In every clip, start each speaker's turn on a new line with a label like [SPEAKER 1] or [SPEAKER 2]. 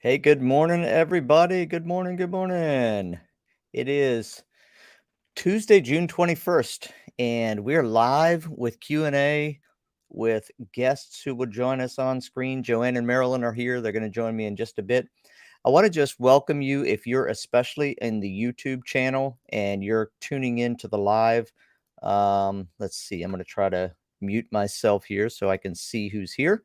[SPEAKER 1] Hey, good morning, everybody. Good morning. Good morning. It is Tuesday, June 21st, and we're live with Q&A with guests who will join us on screen. Joanne and Marilyn are here. They're going to join me in just a bit. I want to just welcome you if you're especially in the YouTube channel and you're tuning in to the live. Let's see. I'm going to try to mute myself here so I can see who's here.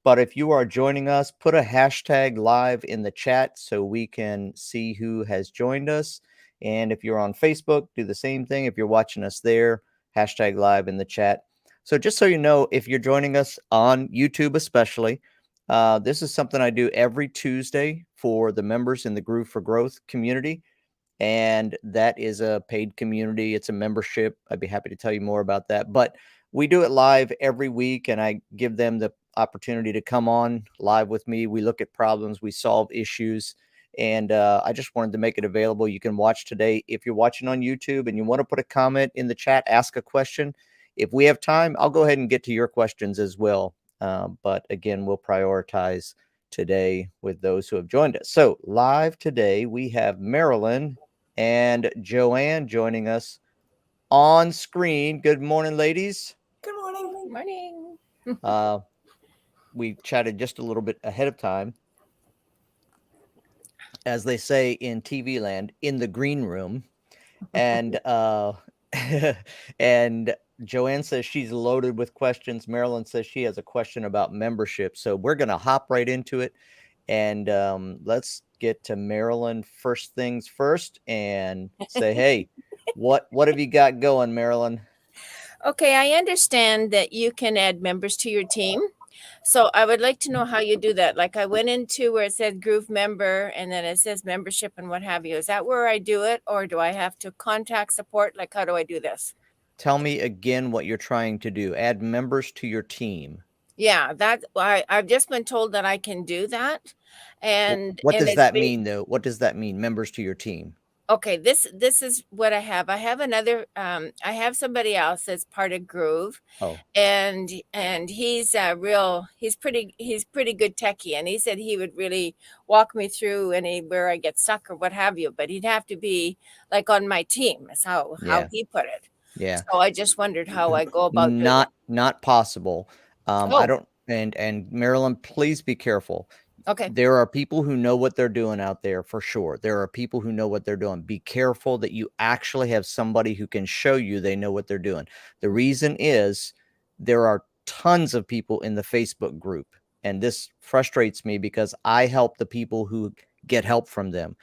[SPEAKER 1] But if you are joining us, put a hashtag live in the chat so we can see who has joined us. And if you're on Facebook, do the same thing. If you're watching us there, hashtag live in the chat. So just so you know, if you're joining us on YouTube especially, this is something I do every Tuesday for the members in the Groove for Growth community. And that is a paid community. It's a membership. I'd be happy to tell you more about that. But we do it live every week, and I give them the opportunity to come on live with me. We look at problems, we solve issues, and I just wanted to make it available. You can watch today. If you're watching on YouTube and you want to put a comment in the chat, ask a question. If we have time, I'll go ahead and get to your questions as well. But again, we'll prioritize today with those who have joined us. So live today, we have Marilyn and Joanne joining us on screen. Good morning, ladies.
[SPEAKER 2] Good morning.
[SPEAKER 3] Good morning.
[SPEAKER 1] We chatted just a little bit ahead of time. As they say in TV land, in the green room. And and Joanne says she's loaded with questions. Marilyn says she has a question about membership. So we're going to hop right into it. And let's get to Marilyn first things first and say, hey, what have you got going, Marilyn?
[SPEAKER 3] Okay, I understand that you can add members to your team. So I would like to know how you do that. Like I went into where it said Groove member and then it says membership and what have you. Is that where I do it, or do I have to contact support? Like, how do I do this?
[SPEAKER 1] Tell me again what you're trying to do. Add members to your team.
[SPEAKER 3] Yeah, I've just been told that I can do that. And
[SPEAKER 1] What does
[SPEAKER 3] it's
[SPEAKER 1] that mean, though? What does that mean, members to your team?
[SPEAKER 3] okay, this is what I have. I have another I have somebody else that's part of Groove.
[SPEAKER 1] Oh,
[SPEAKER 3] And he's he's pretty good techie, and he said he would really walk me through anywhere I get stuck or what have you, but he'd have to be like on my team, is how
[SPEAKER 1] yeah.
[SPEAKER 3] he put it.
[SPEAKER 1] Yeah.
[SPEAKER 3] So I just wondered how I go about doing it.
[SPEAKER 1] Not possible. I
[SPEAKER 3] Oh,
[SPEAKER 1] don't, and Marilyn, please be careful.
[SPEAKER 3] okay.
[SPEAKER 1] There are people who know what they're doing out there for sure. There are people who know what they're doing. Be careful that you actually have somebody who can show you they know what they're doing. The reason is there are tons of people in the Facebook group, and this frustrates me because I help the people who get help from them.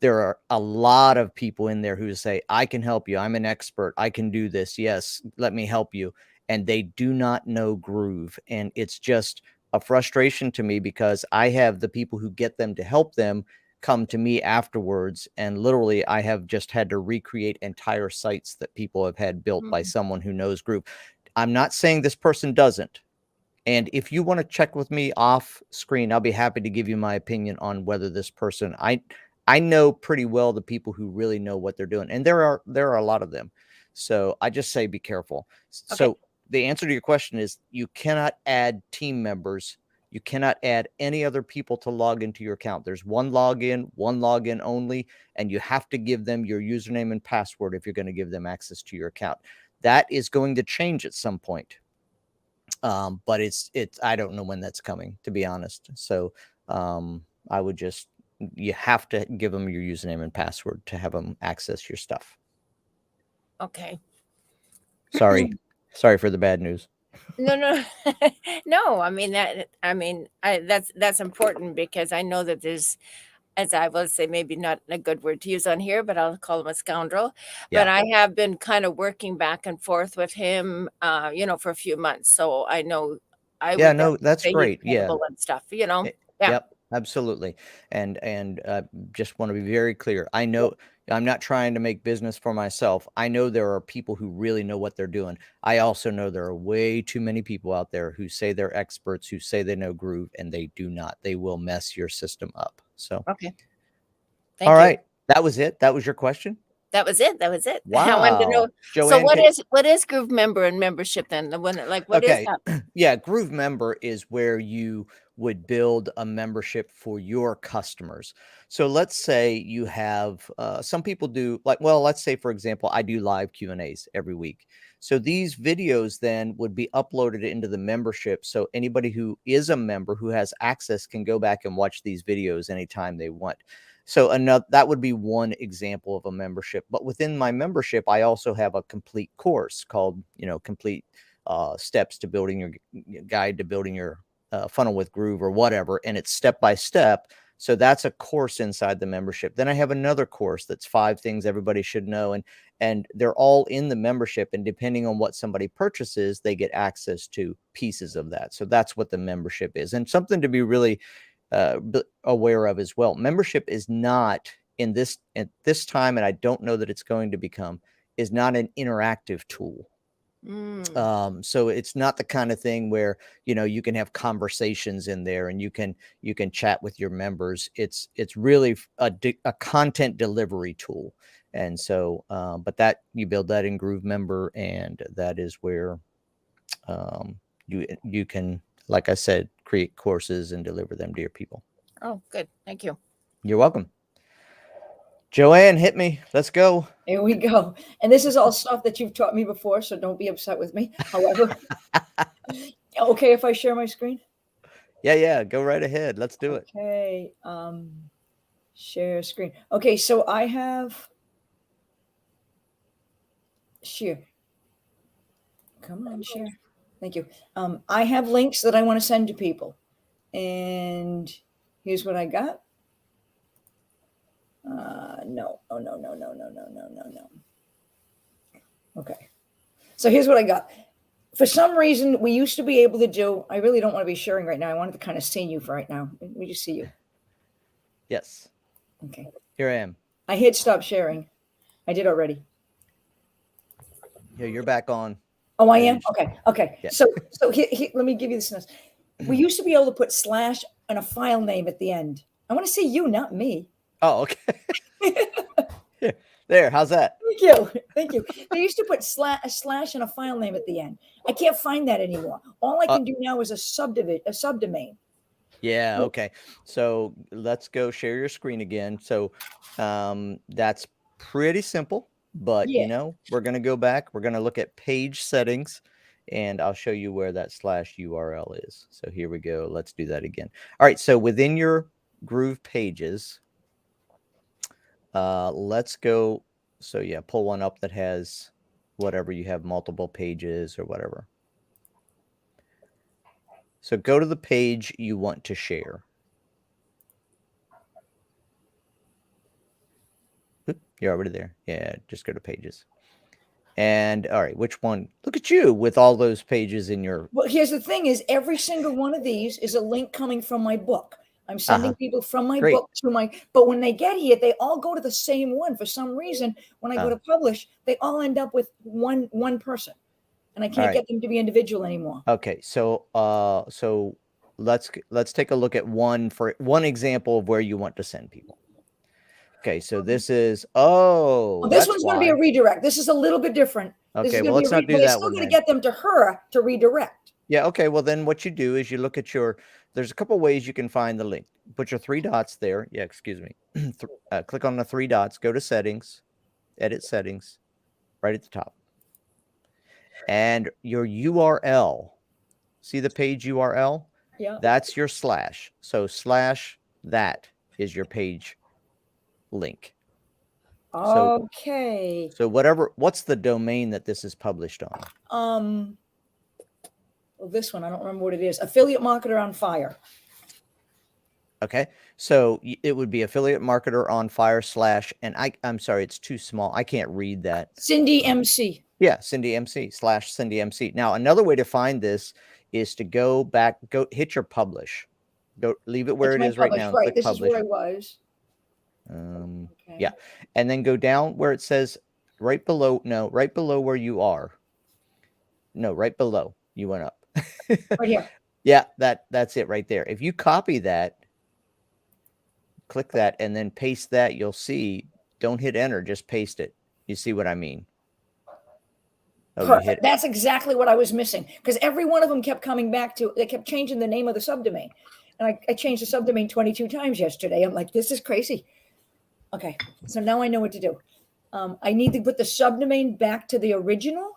[SPEAKER 1] There are a lot of people in there who say, I can help you. I'm an expert. I can do this. Yes, let me help you. And they do not know Groove. And it's just a frustration to me because I have the people who get them to help them come to me afterwards. And literally, I have just had to recreate entire sites that people have had built by someone who knows Groove. I'm not saying this person doesn't. And if you want to check with me off screen, I'll be happy to give you my opinion on whether this person, I know pretty well the people who really know what they're doing. And there are a lot of them. So I just say be careful.
[SPEAKER 3] Okay.
[SPEAKER 1] So the answer to your question is you cannot add team members. You cannot add any other people to log into your account. There's one login only, and you have to give them your username and password if you're going to give them access to your account. That is going to change at some point. But it's I don't know when that's coming, to be honest. So I would just, you have to give them your username and password to have them access your stuff.
[SPEAKER 3] Okay.
[SPEAKER 1] Sorry for the bad news.
[SPEAKER 3] No, no. I mean that's important because I know that there's, as I will say, maybe not a good word to use on here, but I'll call him a scoundrel. But
[SPEAKER 1] Yeah.
[SPEAKER 3] I have been kind of working back and forth with him, for a few months. So I know I
[SPEAKER 1] Yeah,
[SPEAKER 3] would
[SPEAKER 1] no,
[SPEAKER 3] definitely
[SPEAKER 1] that's
[SPEAKER 3] say he's
[SPEAKER 1] great. Yeah.
[SPEAKER 3] credible and stuff, Yeah.
[SPEAKER 1] Yep, absolutely. And just want to be very clear. I know I'm not trying to make business for myself. I know there are people who really know what they're doing. I also know there are way too many people out there who say they're experts, who say they know Groove, and they do not. They will mess your system up. So,
[SPEAKER 3] Okay.
[SPEAKER 1] all
[SPEAKER 3] Thank you.
[SPEAKER 1] right. That was it. That was your question.
[SPEAKER 3] That was it. That was it. I wanted to
[SPEAKER 1] Wow.
[SPEAKER 3] know. So
[SPEAKER 1] Joanne,
[SPEAKER 3] what is Groove Member and membership then? The one like what is
[SPEAKER 1] okay.
[SPEAKER 3] that?
[SPEAKER 1] Yeah, Groove Member is where you would build a membership for your customers. So let's say you have some people do like, well, let's say for example, I do live Q&As every week. So these videos then would be uploaded into the membership. So anybody who is a member who has access can go back and watch these videos anytime they want. So another that would be one example of a membership. But within my membership, I also have a complete course called, complete steps to building your guide to building your funnel with Groove or whatever. And it's step by step. So that's a course inside the membership. Then I have another course that's 5 things everybody should know. And they're all in the membership. And depending on what somebody purchases, they get access to pieces of that. So that's what the membership is. And something to be really aware of as well. Membership is not at this time, and I don't know that it's going to become, is not an interactive tool. So it's not the kind of thing where, you can have conversations in there and you can chat with your members. It's really a content delivery tool. And so, but that you build that in Groove Member, and that is where you can, like I said, create courses and deliver them to your people.
[SPEAKER 3] Oh, good. Thank you.
[SPEAKER 1] You're welcome. Joanne, hit me. Let's go.
[SPEAKER 2] Here we go. And this is all stuff that you've taught me before, so don't be upset with me. However, okay if I share my screen?
[SPEAKER 1] Yeah, go right ahead. Let's do it.
[SPEAKER 2] Okay, share screen. Okay, so I have share. Come on, share. Thank you. I have links that I want to send to people. And here's what I got. No. Oh, no. Okay. So here's what I got. For some reason, we used to be able to do, I really don't want to be sharing right now. I wanted to kind of see you for right now. Let me just see you.
[SPEAKER 1] Yes.
[SPEAKER 2] Okay.
[SPEAKER 1] Here I am.
[SPEAKER 2] I hit stop sharing. I did already.
[SPEAKER 1] Yeah, you're back on.
[SPEAKER 2] Oh, I am? Okay.
[SPEAKER 1] Yeah.
[SPEAKER 2] So let me give you this. We used to be able to put slash and a file name at the end. I want to see you, not me.
[SPEAKER 1] Oh, okay. There, how's that?
[SPEAKER 2] Thank you. They used to put a slash and a file name at the end. I can't find that anymore. All I can do now is a subdomain.
[SPEAKER 1] Yeah, okay. So let's go share your screen again. So that's pretty simple, but we're going to go back. We're going to look at page settings, and I'll show you where that slash URL is. So here we go. Let's do that again. All right. So within your Groove pages, let's go. So yeah, pull one up that has whatever you have, multiple pages or whatever. So go to the page you want to share. Oop, you're already there. Yeah, just go to pages. And all right, which one? Look at you with all those pages in your.
[SPEAKER 2] Well, here's the thing: is every single one of these is a link coming from my book. I'm sending people from my book to my, but when they get here, they all go to the same one. For some reason, when I go to publish, they all end up with one person, and I can't get them to be individual anymore.
[SPEAKER 1] Okay, so let's take a look at one example of where you want to send people. Okay, so this is
[SPEAKER 2] this one's going to be a redirect. This is a little bit different.
[SPEAKER 1] Okay, well, let's not do that one.
[SPEAKER 2] It's still going to get them to her to redirect.
[SPEAKER 1] Yeah, okay. Well, then what you do is you look at there's a couple ways you can find the link. Put your 3 dots there. Yeah, excuse me. Click on the 3 dots, go to settings, edit settings, right at the top. And your URL, see the page URL?
[SPEAKER 2] Yeah.
[SPEAKER 1] That's your slash. So slash that is your page link.
[SPEAKER 2] Okay.
[SPEAKER 1] So what's the domain that this is published on?
[SPEAKER 2] Well, this one, I don't remember what it is. Affiliate Marketer on Fire.
[SPEAKER 1] Okay. So it would be Affiliate Marketer on Fire / and I'm sorry, it's too small. I can't read that.
[SPEAKER 2] Cindy MC.
[SPEAKER 1] Yeah, Cindy MC / Cindy MC. Now, another way to find this is to go hit your publish. Go leave it where it is right now.
[SPEAKER 2] Right. This is where I was.
[SPEAKER 1] Okay. Yeah. And then go down where it says right below where you are. No, right below. You went up.
[SPEAKER 2] Right here.
[SPEAKER 1] Yeah, that's it right there. If you copy that, click that, and then paste that, you'll see, don't hit enter, just paste it. You see what I mean? Oh, you hit
[SPEAKER 2] Perfect.
[SPEAKER 1] it.
[SPEAKER 2] That's exactly what I was missing, because every one of them kept coming back to, they kept changing the name of the subdomain. And I changed the subdomain 22 times yesterday. I'm like, this is crazy. Okay, so now I know what to do. I need to put the subdomain back to the original,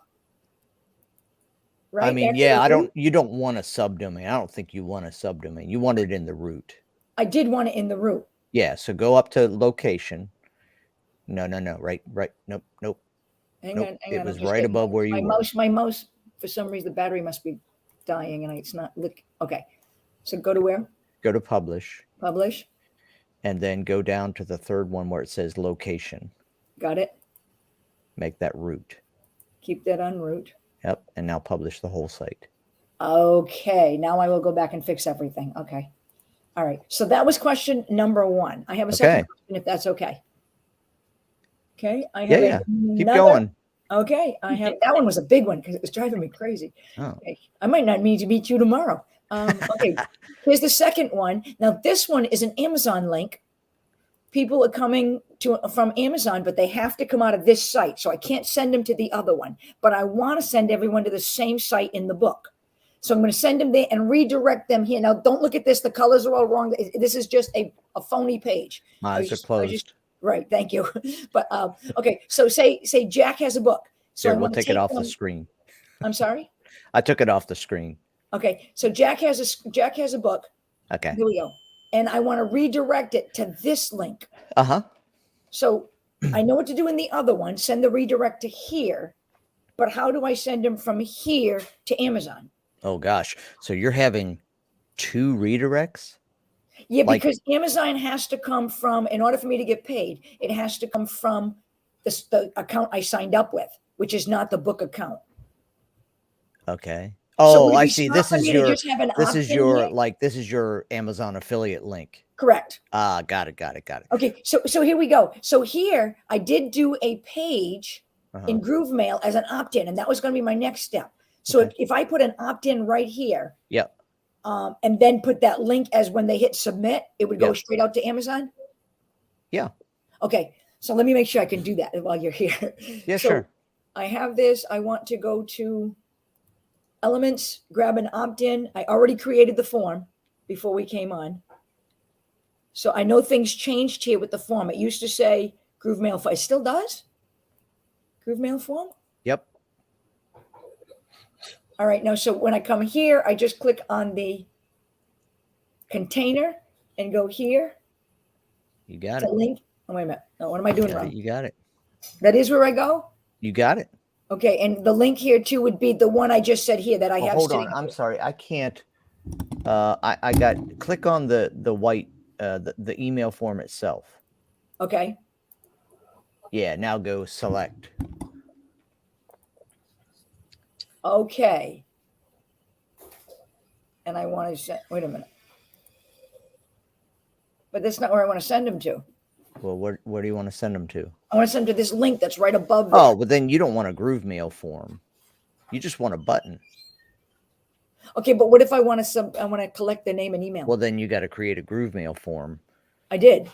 [SPEAKER 2] right?
[SPEAKER 1] I mean,
[SPEAKER 2] Back to
[SPEAKER 1] yeah,
[SPEAKER 2] the root?
[SPEAKER 1] you don't want a subdomain. I don't think you want a subdomain. You want it in the root.
[SPEAKER 2] I did want it in the root.
[SPEAKER 1] Yeah, so go up to location. No. Right. Nope.
[SPEAKER 2] Hang on.
[SPEAKER 1] It
[SPEAKER 2] I'm
[SPEAKER 1] was
[SPEAKER 2] just
[SPEAKER 1] right
[SPEAKER 2] getting
[SPEAKER 1] above where you were.
[SPEAKER 2] my mouse, for some reason, the battery must be dying and it's not, look. Okay, so go to where?
[SPEAKER 1] Go to publish.
[SPEAKER 2] Publish.
[SPEAKER 1] And then go down to the third one where it says location.
[SPEAKER 2] Got it.
[SPEAKER 1] Make that root.
[SPEAKER 2] Keep that on root.
[SPEAKER 1] Yep. And now publish the whole site.
[SPEAKER 2] Okay, now I will go back and fix everything. Okay. All right. So that was question number 1. I have a second question, if that's okay. Okay. I have
[SPEAKER 1] Keep going.
[SPEAKER 2] Okay. I have, that one was a big one because it was driving me crazy.
[SPEAKER 1] Oh.
[SPEAKER 2] Okay. I might not need to meet you tomorrow. Okay. Here's the second one. Now, this one is an Amazon link. People are coming from Amazon, but they have to come out of this site. So I can't send them to the other one, but I want to send everyone to the same site in the book. So I'm going to send them there and redirect them here. Now, don't look at this. The colors are all wrong. This is just a phony page.
[SPEAKER 1] My eyes are closed.
[SPEAKER 2] Right. Thank you. But okay. So say Jack has a book. So
[SPEAKER 1] Here, we'll take it off the screen.
[SPEAKER 2] I'm sorry?
[SPEAKER 1] I took it off the screen.
[SPEAKER 2] Okay. So Jack has a book.
[SPEAKER 1] Okay.
[SPEAKER 2] Here we go. And I want to redirect it to this link.
[SPEAKER 1] Uh-huh.
[SPEAKER 2] So I know what to do in the other one. Send the redirect to here. But how do I send them from here to Amazon?
[SPEAKER 1] Oh, gosh. So you're having 2 redirects?
[SPEAKER 2] Yeah, because Amazon has to come from, in order for me to get paid, it has to come from the account I signed up with, which is not the book account.
[SPEAKER 1] Okay. Oh,
[SPEAKER 2] So
[SPEAKER 1] I see. This is your
[SPEAKER 2] here?
[SPEAKER 1] This is your Amazon affiliate link.
[SPEAKER 2] Correct.
[SPEAKER 1] Got it.
[SPEAKER 2] Okay. So here we go. So here I did do a page in GrooveMail as an opt-in, and that was going to be my next step. So if I put an opt-in right here,
[SPEAKER 1] yep.
[SPEAKER 2] And then put that link as when they hit submit, it would go straight out to Amazon?
[SPEAKER 1] Yeah.
[SPEAKER 2] Okay. So let me make sure I can do that while you're here.
[SPEAKER 1] Yeah,
[SPEAKER 2] so
[SPEAKER 1] sure.
[SPEAKER 2] I have this. I want to go to Elements, grab an opt-in. I already created the form before we came on. So I know things changed here with the form. It used to say GrooveMail form. It still does? GrooveMail form?
[SPEAKER 1] Yep.
[SPEAKER 2] All right. Now, so when I come here, I just click on the container and go here.
[SPEAKER 1] You got it.
[SPEAKER 2] Link. Oh, wait a minute. No, what am I doing wrong?
[SPEAKER 1] You got it.
[SPEAKER 2] That is where I go?
[SPEAKER 1] You got it.
[SPEAKER 2] Okay. And the link here too would be the one I just said here that I have.
[SPEAKER 1] Hold on. I'm sorry. I can't. I got, click on the white, the email form itself.
[SPEAKER 2] Okay.
[SPEAKER 1] Yeah. Now go select.
[SPEAKER 2] Okay. And I want to send, wait a minute. But that's not where I want to send them to.
[SPEAKER 1] Well, where do you want to send them to?
[SPEAKER 2] I want to send them to this link that's right above there.
[SPEAKER 1] Oh, well, then you don't want a GrooveMail form. You just want a button.
[SPEAKER 2] Okay, but what if I want to collect their name and email?
[SPEAKER 1] Well, then you got to create a GrooveMail form.
[SPEAKER 2] I did.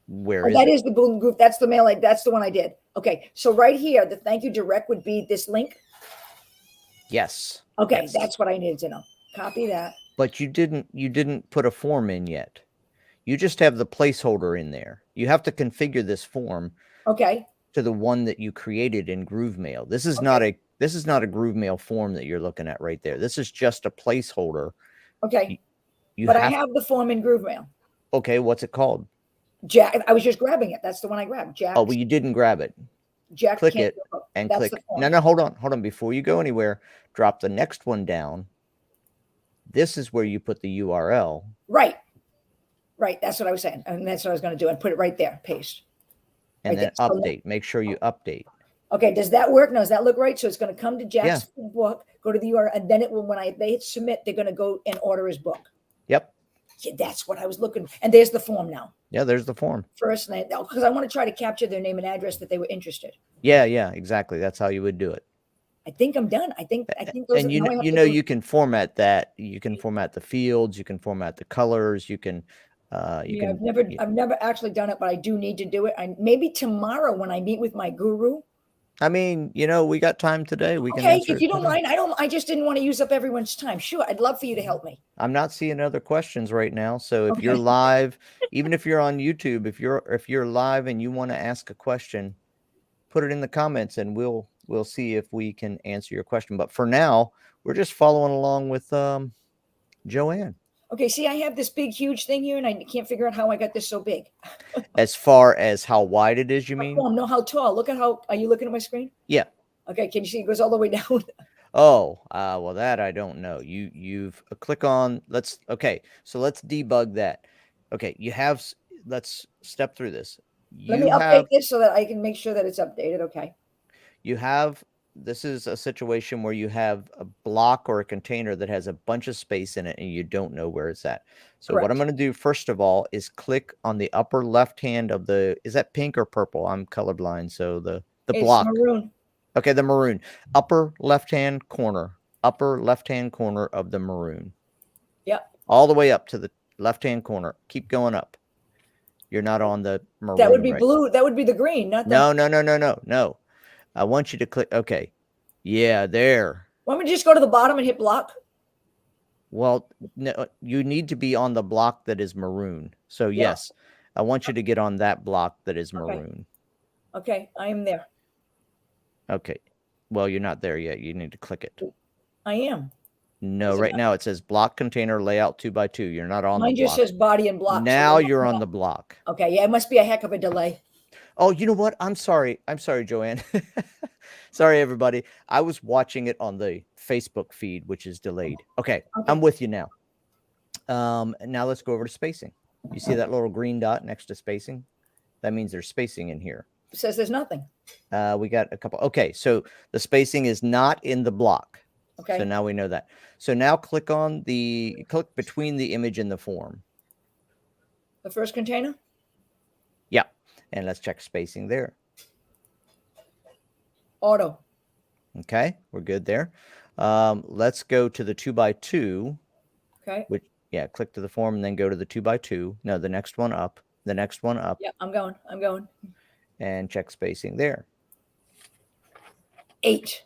[SPEAKER 1] Where is
[SPEAKER 2] that
[SPEAKER 1] it?
[SPEAKER 2] is the Boom Group. That's the mail. That's the one I did. Okay, so right here, the thank you direct would be this link.
[SPEAKER 1] Yes.
[SPEAKER 2] Okay,
[SPEAKER 1] yes.
[SPEAKER 2] That's what I needed to know. Copy that.
[SPEAKER 1] But you didn't put a form in yet. You just have the placeholder in there. You have to configure this form.
[SPEAKER 2] Okay.
[SPEAKER 1] To the one that you created in GrooveMail. This is not a GrooveMail form that you're looking at right there. This is just a placeholder.
[SPEAKER 2] Okay. I have the form in GrooveMail.
[SPEAKER 1] Okay, what's it called?
[SPEAKER 2] Jack. I was just grabbing it. That's the one I grabbed. Jack.
[SPEAKER 1] Oh, well, you didn't grab it.
[SPEAKER 2] Jack.
[SPEAKER 1] Click it and click. No, hold on. Before you go anywhere, drop the next one down. This is where you put the URL.
[SPEAKER 2] Right. That's what I was saying. And that's what I was going to do. And put it right there. Paste.
[SPEAKER 1] And then update. Make sure you update.
[SPEAKER 2] Okay. Does that work? No, does that look right? So it's going to come to Jack's book, go to the URL, and then it will, they hit submit, they're going to go and order his book.
[SPEAKER 1] Yep.
[SPEAKER 2] Yeah, that's what I was looking for. And there's the form now.
[SPEAKER 1] Yeah, there's the form.
[SPEAKER 2] First name, because I want to try to capture their name and address that they were interested.
[SPEAKER 1] Yeah, exactly. That's how you would do it.
[SPEAKER 2] I think I'm done. I think those
[SPEAKER 1] and you can format that. You can format the fields. You can format the colors. You can
[SPEAKER 2] Yeah, I've never actually done it, but I do need to do it. Maybe tomorrow when I meet with my guru.
[SPEAKER 1] I mean, we got time today. We can
[SPEAKER 2] Okay,
[SPEAKER 1] answer
[SPEAKER 2] if
[SPEAKER 1] it
[SPEAKER 2] you don't
[SPEAKER 1] today.
[SPEAKER 2] mind, I just didn't want to use up everyone's time. Sure, I'd love for you to help me.
[SPEAKER 1] I'm not seeing other questions right now. So if
[SPEAKER 2] Okay.
[SPEAKER 1] you're live, even if you're on YouTube, if you're live and you want to ask a question, put it in the comments and we'll see if we can answer your question. But for now, we're just following along with Joanne.
[SPEAKER 2] Okay, see, I have this big, huge thing here, and I can't figure out how I got this so big.
[SPEAKER 1] As far as how wide it is, you mean?
[SPEAKER 2] Oh, no, how tall? Look at how. Are you looking at my screen?
[SPEAKER 1] Yeah.
[SPEAKER 2] Okay, can you see it goes all the way down?
[SPEAKER 1] Oh, well, that I don't know. You've click on. Okay. So let's debug that. Okay, let's step through this.
[SPEAKER 2] Let me update this so that I can make sure that it's updated. Okay.
[SPEAKER 1] This is a situation where you have a block or a container that has a bunch of space in it and you don't know where it's at. So what I'm going to do first of all is click on the upper left hand of is that pink or purple? I'm colorblind. So the block.
[SPEAKER 2] Maroon.
[SPEAKER 1] Okay, the maroon. Upper left-hand corner of the maroon.
[SPEAKER 2] Yep.
[SPEAKER 1] All the way up to the left-hand corner. Keep going up. You're not on the maroon.
[SPEAKER 2] That would be blue. That would be the green, not the...
[SPEAKER 1] No. I want you to click. Okay. Yeah, there.
[SPEAKER 2] Want me to just go to the bottom and hit block?
[SPEAKER 1] Well, no, you need to be on the block that is maroon. So yes, I want you to get on that block that is maroon.
[SPEAKER 2] Okay, I am there.
[SPEAKER 1] Okay. Well, you're not there yet. You need to click it.
[SPEAKER 2] I am.
[SPEAKER 1] No, right now it says block container layout 2x2. You're not on the block.
[SPEAKER 2] Mine just says body and block.
[SPEAKER 1] Now you're on the block.
[SPEAKER 2] Okay, yeah, it must be a heck of a delay.
[SPEAKER 1] Oh, you know what? I'm sorry, Joanne. Sorry, everybody. I was watching it on the Facebook feed, which is delayed. Okay, I'm with you now. Now let's go over to spacing. You see that little green dot next to spacing? That means there's spacing in here.
[SPEAKER 2] It says there's nothing.
[SPEAKER 1] We got a couple. Okay, so the spacing is not in the block.
[SPEAKER 2] Okay.
[SPEAKER 1] So now we know that. So now click between the image and the form.
[SPEAKER 2] The first container?
[SPEAKER 1] Yeah. And let's check spacing there.
[SPEAKER 2] Auto.
[SPEAKER 1] Okay, we're good there. Let's go to the 2x2.
[SPEAKER 2] Okay.
[SPEAKER 1] Click to the form and then go to the 2x2. No, the next one up. The next one up.
[SPEAKER 2] Yeah, I'm going.
[SPEAKER 1] And check spacing there.
[SPEAKER 2] 8.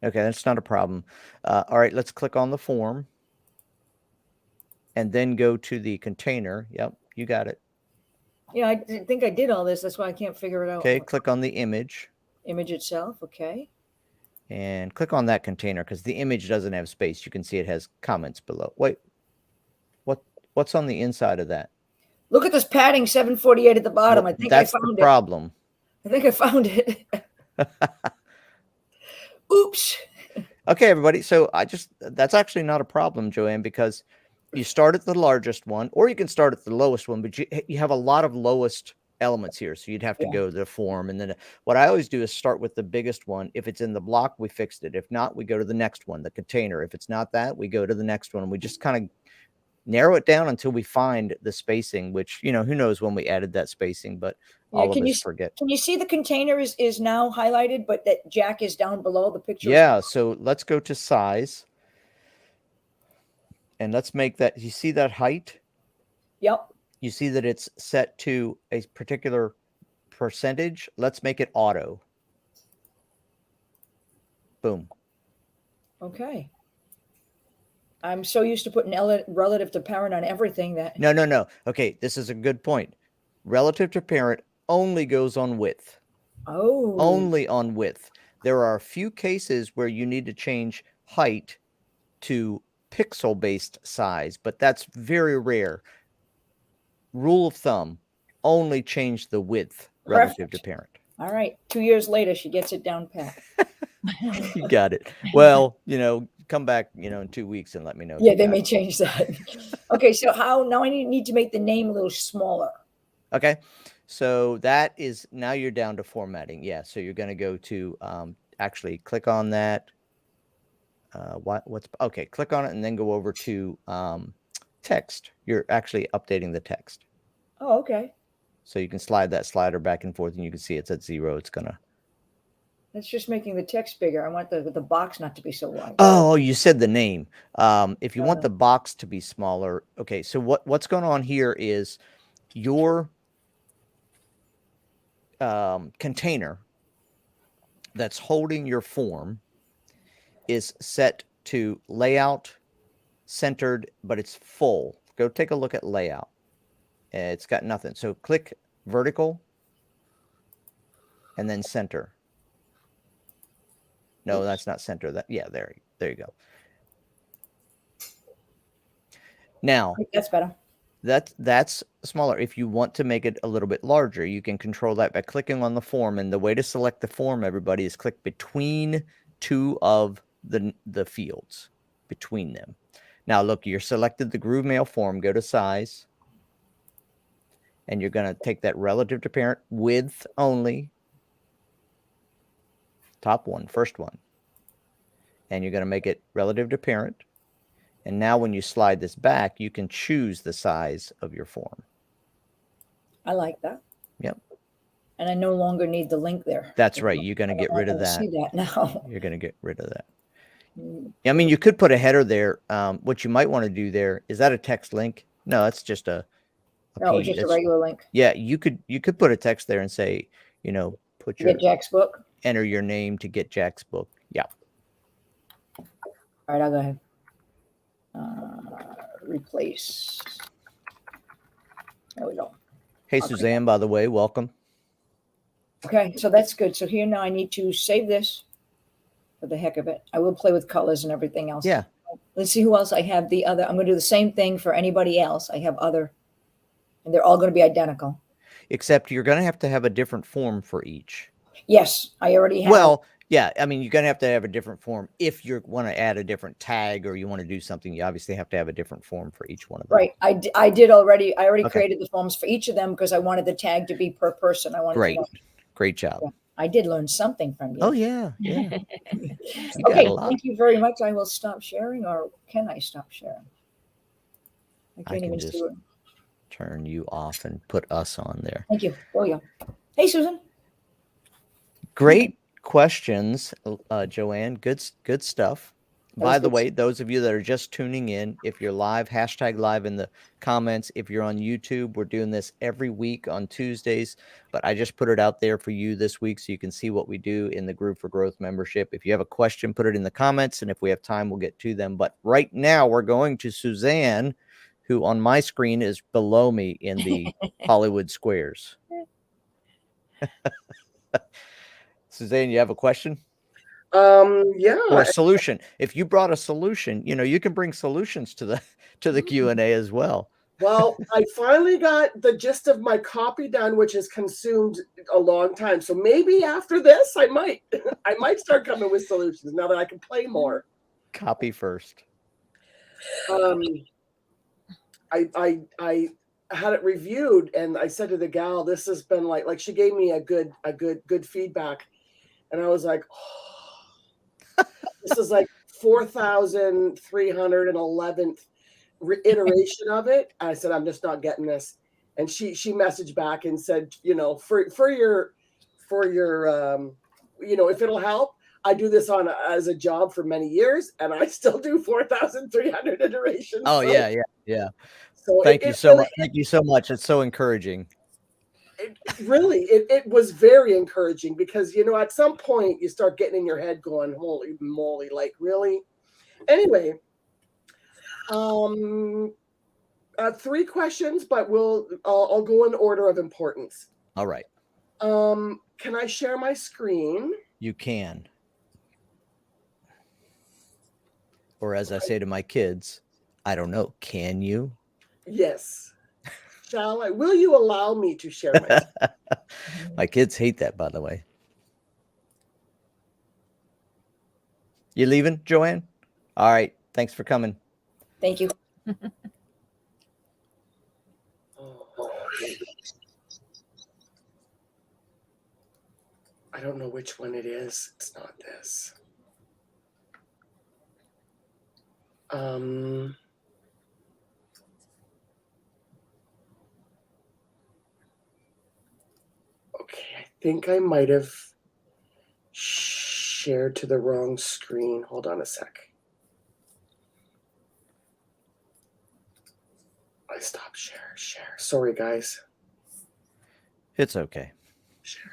[SPEAKER 1] Okay, that's not a problem. All right, let's click on the form. And then go to the container. Yep, you got it.
[SPEAKER 2] Yeah, I think I did all this. That's why I can't figure it out.
[SPEAKER 1] Okay, click on the image.
[SPEAKER 2] Image itself, okay.
[SPEAKER 1] And click on that container because the image doesn't have space. You can see it has comments below. Wait, what's on the inside of that?
[SPEAKER 2] Look at this padding 748 at the bottom.
[SPEAKER 1] Well,
[SPEAKER 2] I think I found it.
[SPEAKER 1] That's the problem.
[SPEAKER 2] I think I found it. Oops.
[SPEAKER 1] Okay, everybody. So that's actually not a problem, Joanne, because you start at the largest one, or you can start at the lowest one, but you have a lot of lowest elements here. So you'd have to go to the form. And then what I always do is start with the biggest one. If it's in the block, we fixed it. If not, we go to the next one, the container. If it's not that, we go to the next one. And we just kind of narrow it down until we find the spacing, which, who knows when we added that spacing, but all of us forget.
[SPEAKER 2] Can you see the container is now highlighted, but that Jack is down below the picture?
[SPEAKER 1] Yeah. So let's go to size. And let's make that, you see that height?
[SPEAKER 2] Yep.
[SPEAKER 1] You see that it's set to a particular percentage. Let's make it auto. Boom.
[SPEAKER 2] Okay. I'm so used to putting relative to parent on everything that...
[SPEAKER 1] No. Okay, this is a good point. Relative to parent only goes on width.
[SPEAKER 2] Oh.
[SPEAKER 1] Only on width. There are a few cases where you need to change height to pixel-based size, but that's very rare. Rule of thumb, only change the width relative to parent.
[SPEAKER 2] All right. 2 years later, she gets it down pat.
[SPEAKER 1] You got it. Well, come back, in 2 weeks and let me know.
[SPEAKER 2] Yeah, they may change that. Okay, so now I need to make the name a little smaller.
[SPEAKER 1] Okay, so that is, now you're down to formatting. Yeah, so you're going to go to, actually click on that. Okay, click on it and then go over to text. You're actually updating the text.
[SPEAKER 2] Oh, okay.
[SPEAKER 1] So you can slide that slider back and forth and you can see it's at 0. It's going to
[SPEAKER 2] That's just making the text bigger. I want the box not to be so wide.
[SPEAKER 1] Oh, you said the name. If you want the box to be smaller, okay. So what's going on here is your container that's holding your form is set to layout centered, but it's full. Go take a look at layout. It's got nothing. So click vertical and then center. No, that's not center. Yeah, there you go. Now
[SPEAKER 2] that's better.
[SPEAKER 1] That's smaller. If you want to make it a little bit larger, you can control that by clicking on the form. And the way to select the form, everybody, is click between two of the fields, between them. Now look, you're selected the Groove Mail form. Go to size, and you're going to take that relative to parent width only, top one, first one, and you're going to make it relative to parent. And now when you slide this back, you can choose the size of your form.
[SPEAKER 2] I like that.
[SPEAKER 1] Yep.
[SPEAKER 2] And I no longer need the link there.
[SPEAKER 1] That's right. You're going to get rid of that.
[SPEAKER 2] See that now.
[SPEAKER 1] You're going to get rid of that. I mean, you could put a header there. What you might want to do there, is that a text link? No, that's just a
[SPEAKER 2] just a regular link.
[SPEAKER 1] Yeah, you could put a text there and say, put your
[SPEAKER 2] get Jack's book.
[SPEAKER 1] Enter your name to get Jack's book. Yeah.
[SPEAKER 2] All right, I'll go ahead. Replace. There we go.
[SPEAKER 1] Hey, okay. Suzanne, by the way, welcome.
[SPEAKER 2] Okay, so that's good. So here now I need to save this for the heck of it. I will play with colors and everything else.
[SPEAKER 1] Yeah.
[SPEAKER 2] Let's see who else I have. I'm going to do the same thing for anybody else. I have other, and they're all going to be identical.
[SPEAKER 1] Except you're going to have a different form for each.
[SPEAKER 2] Yes, I already have.
[SPEAKER 1] Well, yeah, I mean, you're going to have a different form. If you want to add a different tag or you want to do something, you obviously have to have a different form for each one of them.
[SPEAKER 2] Right. I did already. I already created the forms for each of them because I wanted the tag to be per person. I wanted
[SPEAKER 1] Great.
[SPEAKER 2] To know.
[SPEAKER 1] Great job.
[SPEAKER 2] Yeah, I did learn something from you.
[SPEAKER 1] Oh, yeah. Yeah.
[SPEAKER 2] Okay. Thank you very much. I will stop sharing, or can I stop sharing?
[SPEAKER 1] I can't even just turn you off and put us on there.
[SPEAKER 2] Thank you. Oh, yeah. Hey, Susan.
[SPEAKER 1] Great questions, Joanne. Good stuff. By the way, those of you that are just tuning in, if you're live, hashtag live in the comments. If you're on YouTube, we're doing this every week on Tuesdays, but I just put it out there for you this week so you can see what we do in the Groove for Growth membership. If you have a question, put it in the comments, and if we have time, we'll get to them. But right now, we're going to Suzanne, who on my screen is below me in the Hollywood Squares. Suzanne, you have a question?
[SPEAKER 4] Yeah.
[SPEAKER 1] Or a solution. If you brought a solution, you can bring solutions to the Q&A as well.
[SPEAKER 4] Well, I finally got the gist of my copy done, which has consumed a long time. So maybe after this, I might start coming with solutions now that I can play more.
[SPEAKER 1] Copy first.
[SPEAKER 4] I had it reviewed, and I said to the gal, this has been like she gave me a good feedback. And I was like, oh, this is like 4,311th iteration of it. And I said, I'm just not getting this. And she messaged back and said, for your if it'll help, I do this as a job for many years, and I still do 4,300 iterations.
[SPEAKER 1] Oh, so, yeah. So thank you so much. It's so encouraging.
[SPEAKER 4] It was very encouraging because, at some point you start getting in your head going, holy moly, like really? Anyway, 3 questions, but I'll go in order of importance.
[SPEAKER 1] All right.
[SPEAKER 4] Can I share my screen?
[SPEAKER 1] You can. Or as I say to my kids, I don't know, can you?
[SPEAKER 4] Yes. Shall I? Will you allow me to share my screen?
[SPEAKER 1] My kids hate that, by the way. You leaving, Joanne? All right. Thanks for coming.
[SPEAKER 2] Thank you.
[SPEAKER 4] I don't know which one it is. It's not this. Okay, I think I might have Share to the wrong screen. Hold on a sec. I stopped share. Sorry, guys.
[SPEAKER 1] It's okay.
[SPEAKER 4] Share.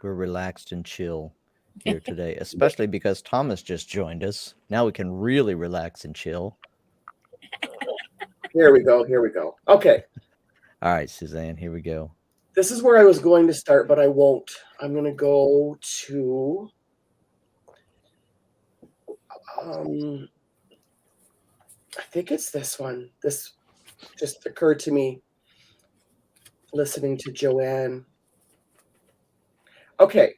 [SPEAKER 1] We're relaxed and chill here today, especially because Thomas just joined us. Now we can really relax and chill.
[SPEAKER 4] Here we go. Okay.
[SPEAKER 1] All right, Suzanne, here we go.
[SPEAKER 4] This is where I was going to start, but I won't. I'm going to go to I think it's this one. This just occurred to me listening to Joanne. Okay.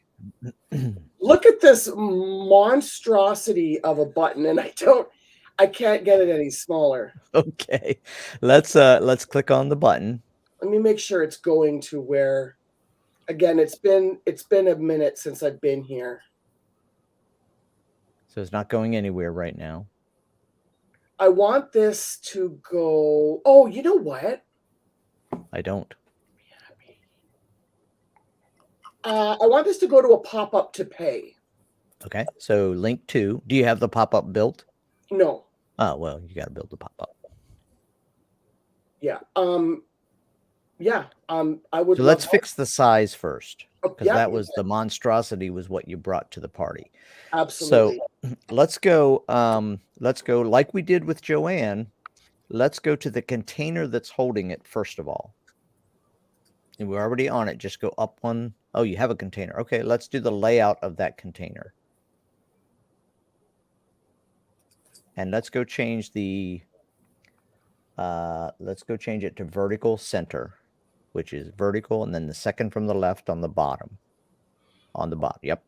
[SPEAKER 4] Look at this monstrosity of a button, and I can't get it any smaller.
[SPEAKER 1] Okay. Let's click on the button.
[SPEAKER 4] Let me make sure it's going to where, again, it's been a minute since I've been here.
[SPEAKER 1] So it's not going anywhere right now.
[SPEAKER 4] I want this to go. Oh, you know what?
[SPEAKER 1] I don't.
[SPEAKER 4] I want this to go to a pop-up to pay.
[SPEAKER 1] Okay. So link to. Do you have the pop-up built?
[SPEAKER 4] No.
[SPEAKER 1] Oh, well, you got to build the pop-up.
[SPEAKER 4] Yeah. Yeah. I would.
[SPEAKER 1] So let's fix the size first, because
[SPEAKER 4] yeah,
[SPEAKER 1] that was the monstrosity was what you brought to the party.
[SPEAKER 4] Absolutely.
[SPEAKER 1] So let's go like we did with Joanne. Let's go to the container that's holding it first of all. And we're already on it. Just go up one. Oh, you have a container. Okay, let's do the layout of that container. And let's go change the let's go change it to vertical center, which is vertical, and then the second from the left on the bottom. On the bottom. Yep.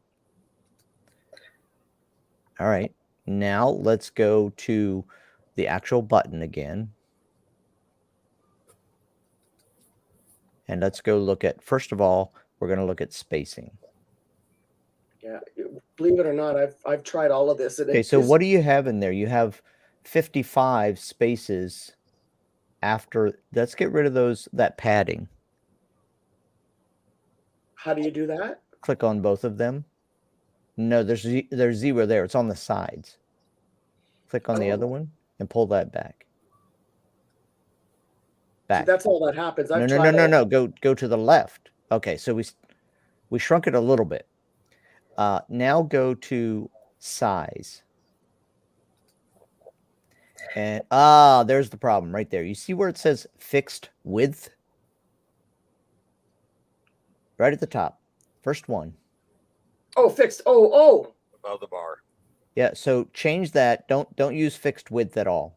[SPEAKER 1] All right. Now let's go to the actual button again. And let's go look at, first of all, we're going to look at spacing.
[SPEAKER 4] Yeah, believe it or not, I've tried all of this.
[SPEAKER 1] Okay, so what do you have in there? You have 55 spaces after. Let's get rid of that padding.
[SPEAKER 4] How do you do that?
[SPEAKER 1] Click on both of them. No, there's zero there. It's on the sides. Click on the other one and pull that back. Back.
[SPEAKER 4] See, that's all that happens.
[SPEAKER 1] No. Go to the left. Okay, so we shrunk it a little bit. Now go to size. And there's the problem right there. You see where it says fixed width? Right at the top. First one.
[SPEAKER 4] Oh, fixed. Oh.
[SPEAKER 5] Above the bar.
[SPEAKER 1] Yeah, so change that. Don't use fixed width at all.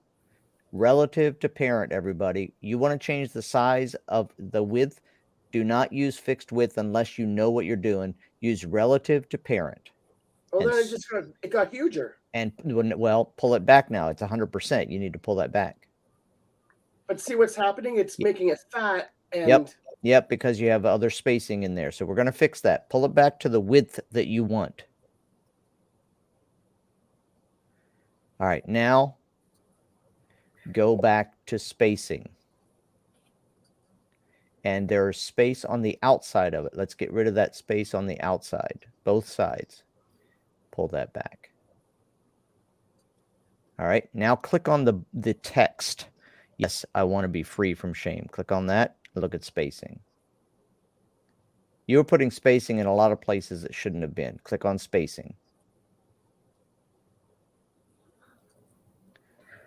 [SPEAKER 1] Relative to parent, everybody. You want to change the size of the width. Do not use fixed width unless you know what you're doing. Use relative to parent.
[SPEAKER 4] Oh, then it got huger. And
[SPEAKER 1] well, pull it back now. It's 100%. You need to pull that back.
[SPEAKER 4] But see what's happening? It's making it fat. And
[SPEAKER 1] Yep, because you have other spacing in there. So we're going to fix that. Pull it back to the width that you want. All right, now go back to spacing. And there's space on the outside of it. Let's get rid of that space on the outside, both sides. Pull that back. All right, now click on the text. Yes, I want to be free from shame. Click on that. Look at spacing. You're putting spacing in a lot of places that shouldn't have been. Click on spacing.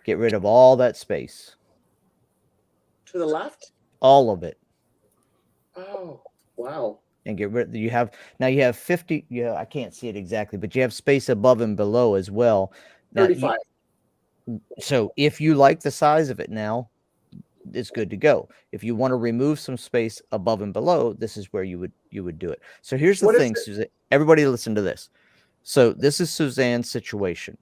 [SPEAKER 1] Get rid of all that space.
[SPEAKER 4] To the left?
[SPEAKER 1] All of it.
[SPEAKER 4] Oh, wow.
[SPEAKER 1] And get rid. You have 50. Yeah, I can't see it exactly, but you have space above and below as well. Now,
[SPEAKER 4] 35.
[SPEAKER 1] So if you like the size of it now, it's good to go. If you want to remove some space above and below, this is where you would do it. So here's the thing, Suzanne. Everybody listen to this. So this is Suzanne's situation.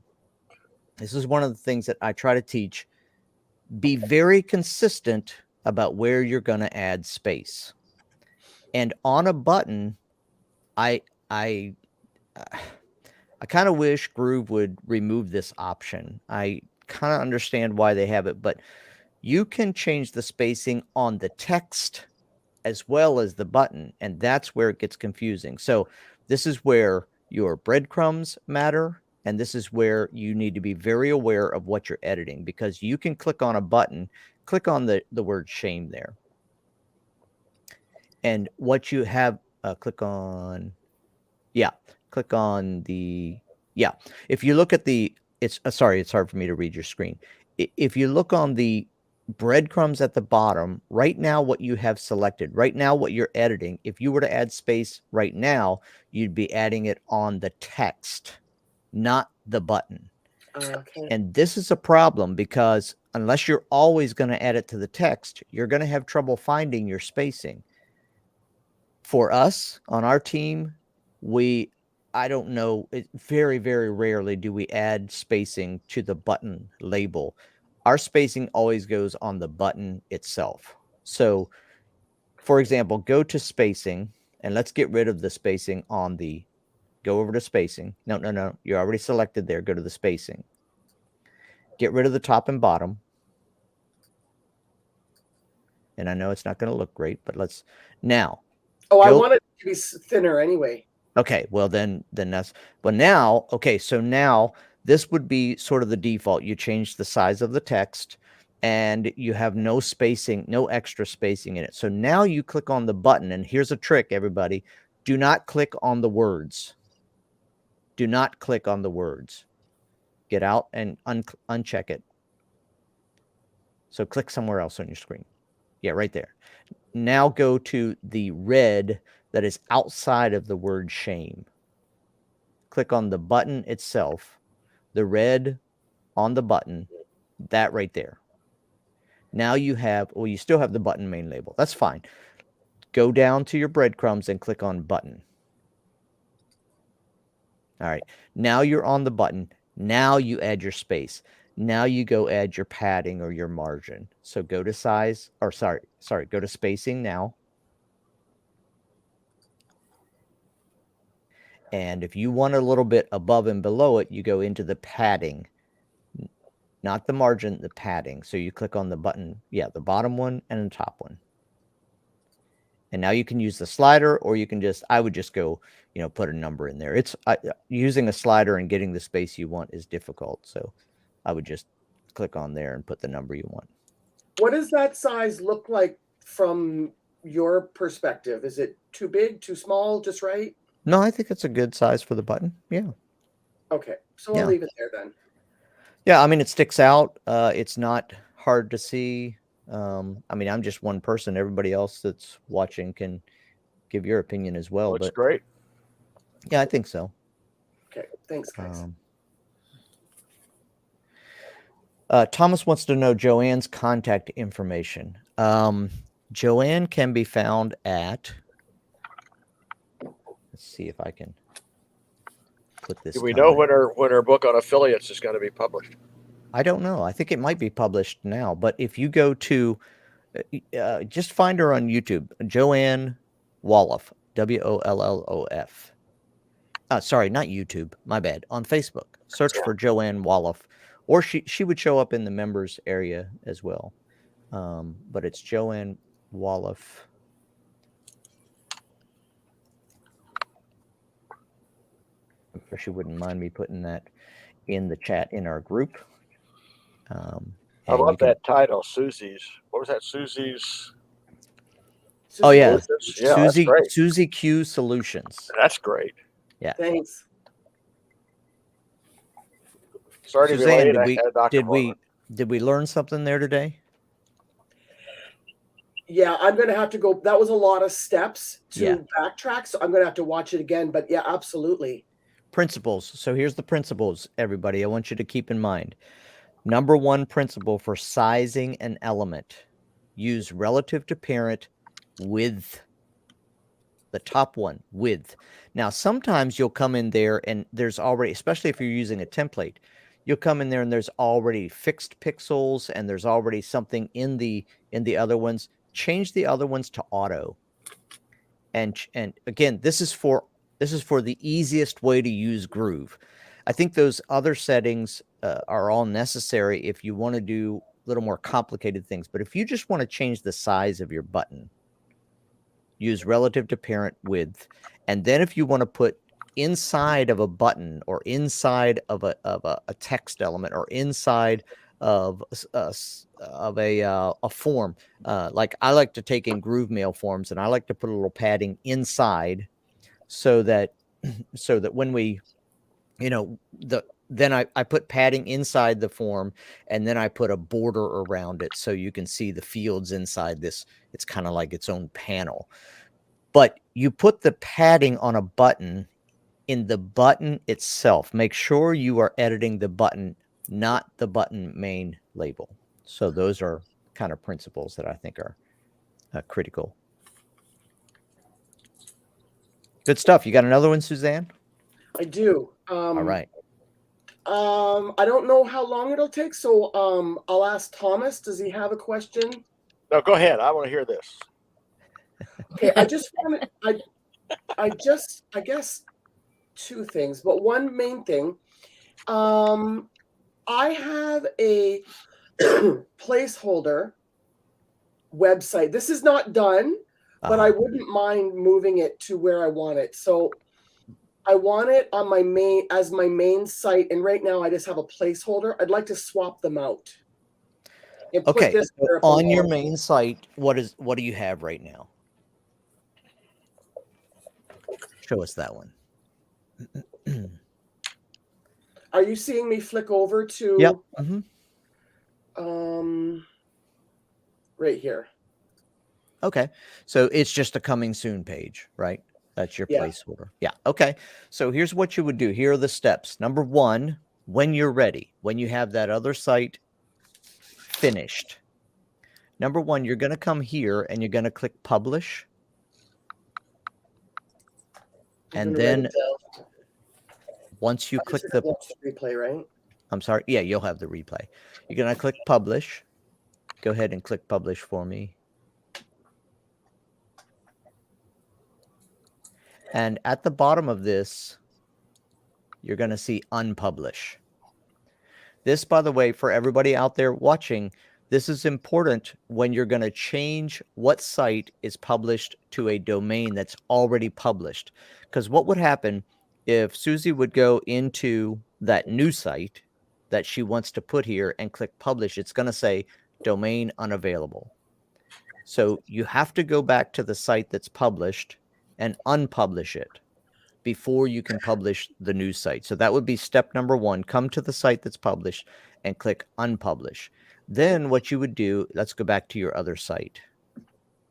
[SPEAKER 1] This is one of the things that I try to teach. Be very consistent about where you're going to add space. And on a button, I kind of wish Groove would remove this option. I kind of understand why they have it, but you can change the spacing on the text as well as the button, and that's where it gets confusing. So this is where your breadcrumbs matter. And this is where you need to be very aware of what you're editing, because you can click on a button, click on the word shame there. And what you have, click on the, if you look at the, it's sorry, it's hard for me to read your screen. If you look on the breadcrumbs at the bottom, right now, what you have selected, right now, what you're editing, if you were to add space right now, you'd be adding it on the text, not the button.
[SPEAKER 4] Okay.
[SPEAKER 1] And this is a problem, because unless you're always going to add it to the text, you're going to have trouble finding your spacing. For us on our team, I don't know, very, very rarely do we add spacing to the button label. Our spacing always goes on the button itself. So, for example, go to spacing, and let's get rid of the spacing on the, go over to spacing. No, you're already selected there. Go to the spacing. Get rid of the top and bottom. And I know it's not going to look great, but let's now.
[SPEAKER 4] Oh, I want it to be thinner anyway.
[SPEAKER 1] Okay, well then that's, but now, okay, so now this would be sort of the default. You change the size of the text and you have no spacing, no extra spacing in it. So now you click on the button, and here's a trick, everybody. Do not click on the words. Do not click on the words. Get out and uncheck it. So click somewhere else on your screen. Yeah, right there. Now go to the red that is outside of the word shame. Click on the button itself, the red on the button, that right there. Now you have, well, you still have the button main label. That's fine. Go down to your breadcrumbs and click on button. All right. Now you're on the button. Now you add your space. Now you go add your padding or your margin. So go to size, or sorry, go to spacing now. And if you want a little bit above and below it, you go into the padding, not the margin, the padding. So you click on the button, the bottom one and the top one. And now you can use the slider, or you can just, I would just go, put a number in there. It's using a slider and getting the space you want is difficult. So I would just click on there and put the number you want.
[SPEAKER 4] What does that size look like from your perspective? Is it too big, too small, just right?
[SPEAKER 1] No, I think it's a good size for the button. Yeah.
[SPEAKER 4] Okay. So I'll leave it there then.
[SPEAKER 1] Yeah. I mean, it sticks out. It's not hard to see. I mean, I'm just one person. Everybody else that's watching can give your opinion as well.
[SPEAKER 5] Looks great.
[SPEAKER 1] Yeah, I think so.
[SPEAKER 4] Okay. Thanks, guys.
[SPEAKER 1] Thomas wants to know Joanne's contact information. Joanne can be found at, let's see if I can put this.
[SPEAKER 5] Do we know when her book on affiliates is going to be published?
[SPEAKER 1] I don't know. I think it might be published now, but if you go to, just find her on YouTube, Joanne Wolloff, Wollof. Sorry, not YouTube. My bad. On Facebook, search for Joanne Wolloff, or she would show up in the members area as well. But it's Joanne Wolloff. I'm sure she wouldn't mind me putting that in the chat in our group.
[SPEAKER 5] I love that title, Susie's. What was that, Susie's?
[SPEAKER 1] Oh yeah,
[SPEAKER 5] Susie
[SPEAKER 1] Q Solutions.
[SPEAKER 5] That's great.
[SPEAKER 1] Yeah.
[SPEAKER 4] Thanks.
[SPEAKER 5] Sorry
[SPEAKER 1] Suzanne,
[SPEAKER 5] to be late.
[SPEAKER 1] Did we learn something there today?
[SPEAKER 4] Yeah, I'm going to have to go. That was a lot of steps to backtrack, so I'm going to have to watch it again. But yeah, absolutely.
[SPEAKER 1] Principles. So here's the principles, everybody. I want you to keep in mind. Number one principle for sizing an element: use relative to parent with. The top one, width. Now, sometimes you'll come in there and there's already, especially if you're using a template, you'll come in there and there's already fixed pixels and there's already something in the other ones. Change the other ones to auto. And again, this is for the easiest way to use Groove. I think those other settings are all necessary if you want to do a little more complicated things. But if you just want to change the size of your button, use relative to parent width. And then if you want to put inside of a button or inside of a text element or inside of a form. Like I like to take in GrooveMail forms, and I like to put a little padding inside so that when we, then I put padding inside the form, and then I put a border around it so you can see the fields inside this. It's kind of like its own panel. But you put the padding on a button in the button itself. Make sure you are editing the button, not the button main label. So those are kind of principles that I think are critical. Good stuff. You got another one, Suzanne?
[SPEAKER 4] I do.
[SPEAKER 1] All right.
[SPEAKER 4] I don't know how long it'll take, so I'll ask Thomas. Does he have a question?
[SPEAKER 5] No, go ahead. I want to hear this.
[SPEAKER 4] Okay, I just want to, I guess two things, but one main thing. I have a placeholder website. This is not done, but I wouldn't mind moving it to where I want it. So I want it on my main site, and right now I just have a placeholder. I'd like to swap them out.
[SPEAKER 1] Okay, so on your main site, what do you have right now? Show us that one.
[SPEAKER 4] Are you seeing me flick over to?
[SPEAKER 1] Yep.
[SPEAKER 4] Right here.
[SPEAKER 1] Okay, so it's just a coming soon page, right? That's your placeholder. Yeah. Okay. So here's what you would do. Here are the steps. Number one, when you're ready, when you have that other site finished. Number one, you're going to come here and you're going to click publish. And then once you click the
[SPEAKER 4] replay, right?
[SPEAKER 1] I'm sorry. Yeah, you'll have the replay. You're going to click publish. Go ahead and click publish for me. And at the bottom of this, you're going to see unpublish. This, by the way, for everybody out there watching, this is important when you're going to change what site is published to a domain that's already published. Because what would happen if Susie would go into that new site that she wants to put here and click publish, it's going to say domain unavailable. So you have to go back to the site that's published and unpublish it before you can publish the new site. So that would be step number one. Come to the site that's published and click unpublish. Then what you would do, let's go back to your other site,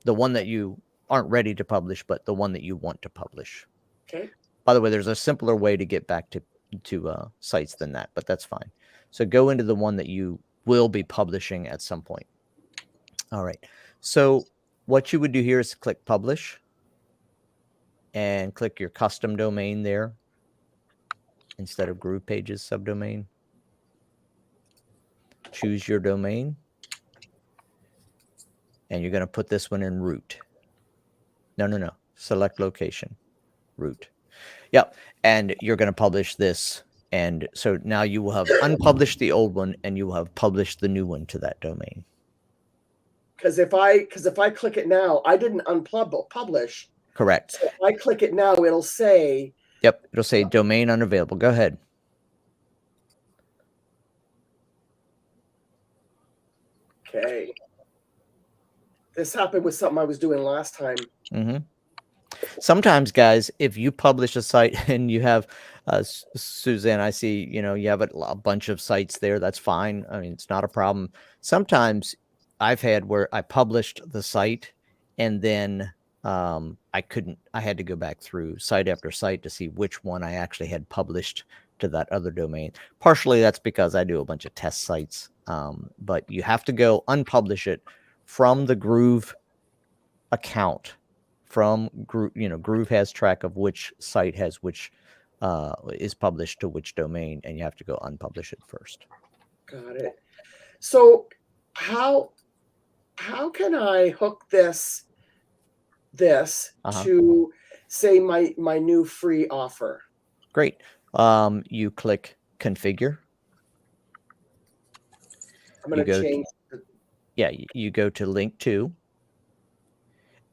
[SPEAKER 1] the one that you aren't ready to publish, but the one that you want to publish.
[SPEAKER 4] Okay.
[SPEAKER 1] By the way, there's a simpler way to get back to sites than that, but that's fine. So go into the one that you will be publishing at some point. All right. So what you would do here is click publish and click your custom domain there instead of GroovePages subdomain. Choose your domain. And you're going to put this one in root. No. Select location. Root. Yep. And you're going to publish this. And so now you will have unpublished the old one and you will have published the new one to that domain.
[SPEAKER 4] Because if I click it now, I didn't unpublish.
[SPEAKER 1] Correct.
[SPEAKER 4] So if I click it now, it'll say.
[SPEAKER 1] Yep. It'll say domain unavailable. Go ahead.
[SPEAKER 4] Okay. This happened with something I was doing last time.
[SPEAKER 1] Mm-hmm. Sometimes, guys, if you publish a site and you have, Suzanne, I see, you have a bunch of sites there. That's fine. I mean, it's not a problem. Sometimes I've had where I published the site and then I had to go back through site after site to see which one I actually had published to that other domain. Partially that's because I do a bunch of test sites, but you have to go unpublish it from the Groove account. From Groove, Groove has track of which site has which is published to which domain, and you have to go unpublish it first.
[SPEAKER 4] Got it. So how can I hook this to say my new free offer?
[SPEAKER 1] Great. You click configure.
[SPEAKER 4] I'm going to change.
[SPEAKER 1] Yeah, you go to link to,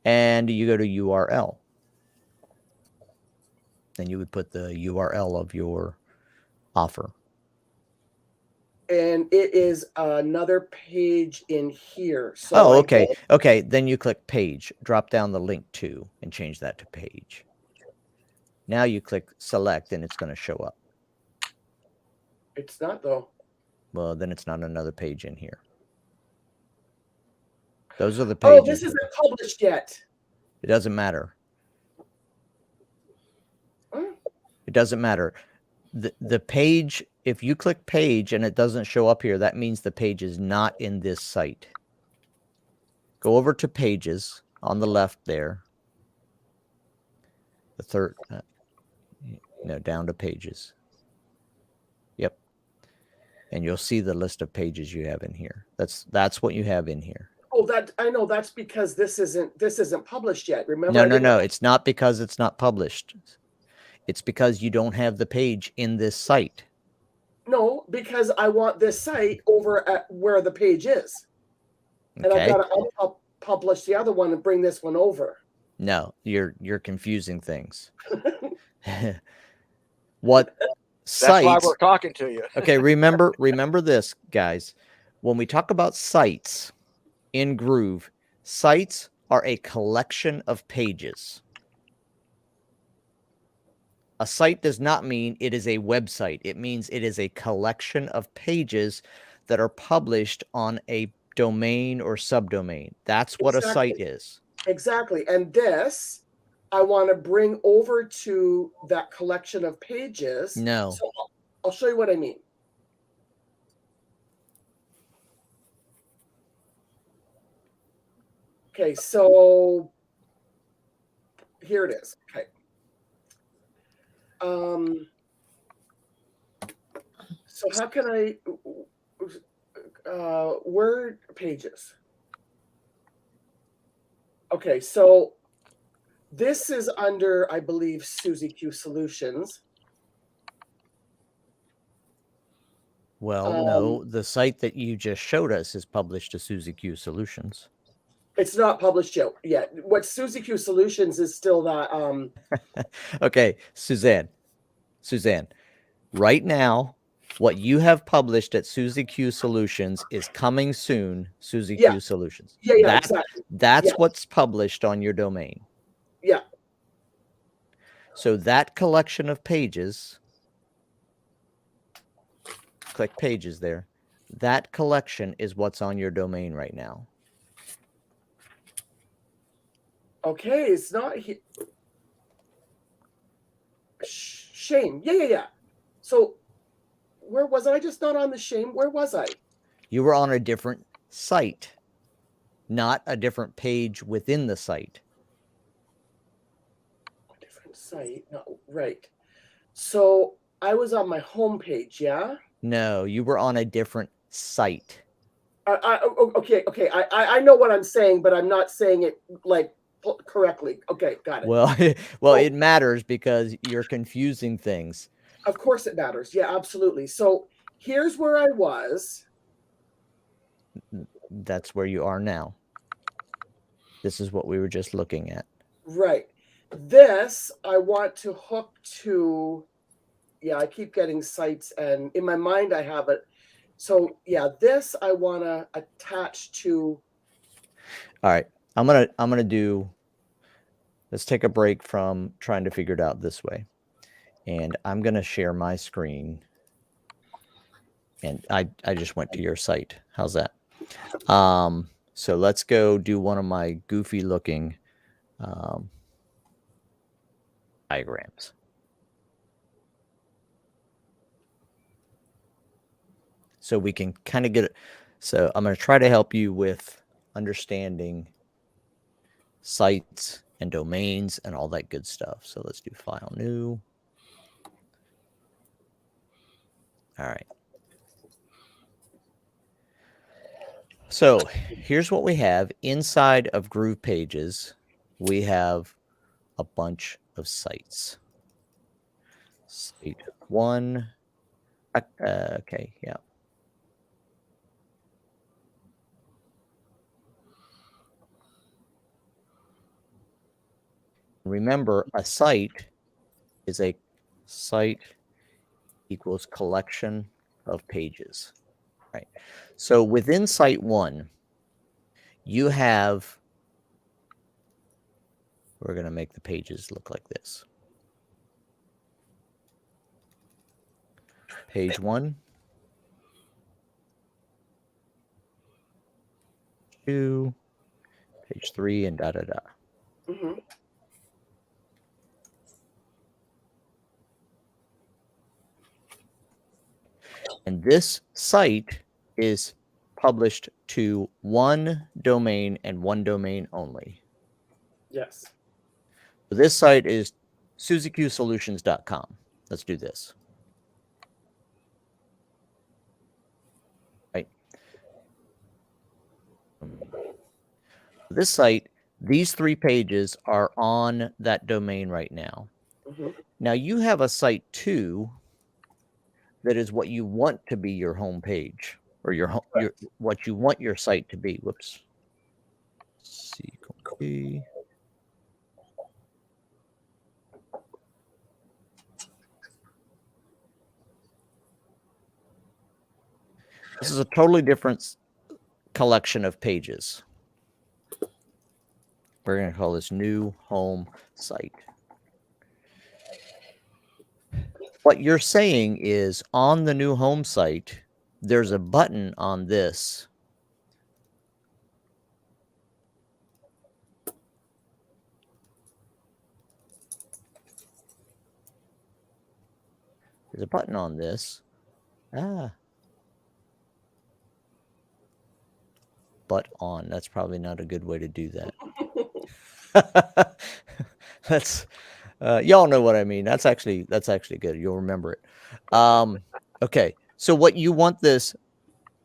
[SPEAKER 1] and you go to URL. Then you would put the URL of your offer.
[SPEAKER 4] And it is another page in here. So
[SPEAKER 1] okay. Okay. Then you click page, drop down the link to, and change that to page. Now you click select and it's going to show up.
[SPEAKER 4] It's not though.
[SPEAKER 1] Well, then it's not another page in here. Those are the pages.
[SPEAKER 4] Oh, this isn't published yet.
[SPEAKER 1] It doesn't matter. It doesn't matter. The page, if you click page and it doesn't show up here, that means the page is not in this site. Go over to pages on the left there. The third, no, down to pages. Yep. And you'll see the list of pages you have in here. That's what you have in here.
[SPEAKER 4] Oh, that I know. That's because this isn't published yet. Remember?
[SPEAKER 1] No. It's not because it's not published. It's because you don't have the page in this site.
[SPEAKER 4] No, because I want this site over at where the page is. And
[SPEAKER 1] Okay.
[SPEAKER 4] I've got to publish the other one and bring this one over.
[SPEAKER 1] No, you're confusing things. What
[SPEAKER 5] That's why
[SPEAKER 1] sites?
[SPEAKER 5] we're talking to you.
[SPEAKER 1] Okay, remember this, guys. When we talk about sites in Groove, sites are a collection of pages. A site does not mean it is a website. It means it is a collection of pages that are published on a domain or subdomain. That's what a site is.
[SPEAKER 4] Exactly. And this, I want to bring over to that collection of pages.
[SPEAKER 1] No.
[SPEAKER 4] So I'll show you what I mean. Okay, so here it is. Okay. So how can I word pages? Okay, so this is under, I believe, Suzy Q Solutions.
[SPEAKER 1] Well, no, the site that you just showed us is published to Suzy Q Solutions.
[SPEAKER 4] It's not published yet. What Suzy Q Solutions is still that.
[SPEAKER 1] Okay, Suzanne, right now, what you have published at Suzy Q Solutions is coming soon, Suzy Q Solutions.
[SPEAKER 4] Yeah, exactly.
[SPEAKER 1] That's what's published on your domain.
[SPEAKER 4] Yeah.
[SPEAKER 1] So that collection of pages, click pages there. That collection is what's on your domain right now.
[SPEAKER 4] Okay, it's not here. Shame. Yeah. So where was I? Just not on the shame. Where was I?
[SPEAKER 1] You were on a different site, not a different page within the site.
[SPEAKER 4] Different site. No, right. So I was on my home page. Yeah.
[SPEAKER 1] No, you were on a different site.
[SPEAKER 4] Okay. I know what I'm saying, but I'm not saying it like correctly. Okay, got it.
[SPEAKER 1] Well, it matters because you're confusing things.
[SPEAKER 4] Of course it matters. Yeah, absolutely. So here's where I was.
[SPEAKER 1] That's where you are now. This is what we were just looking at.
[SPEAKER 4] Right. This I want to hook to. Yeah, I keep getting sites, and in my mind I have it. So yeah, this I want to attach to.
[SPEAKER 1] All right, I'm gonna do. Let's take a break from trying to figure it out this way, and I'm gonna share my screen. And I just went to your site. How's that? So let's go do one of my goofy looking diagrams. So we can kind of get it. So I'm going to try to help you with understanding sites and domains and all that good stuff. So let's do file new. All right. So here's what we have inside of Groove Pages. We have a bunch of sites. Site 1. Okay, yeah. Remember, a site is a site equals collection of pages, right? So within site 1, you have, we're going to make the pages look like this. Page 1, 2, page 3, and da-da-da.
[SPEAKER 4] Mm-hmm.
[SPEAKER 1] And this site is published to one domain and one domain only.
[SPEAKER 4] Yes.
[SPEAKER 1] So this site is SusieQSolutions.com. Let's do this. Right. This site, these 3 pages are on that domain right now.
[SPEAKER 4] Mm-hmm.
[SPEAKER 1] Now you have a site 2 that is what you want to be your home page, or your what you want your site to be. Whoops. C. This is a totally different collection of pages. We're going to call this new home site. What you're saying is on the new home site, there's a button on this. There's a button on this. But on. That's probably not a good way to do that. That's y'all know what I mean. That's actually good. You'll remember it. Okay. So what you want this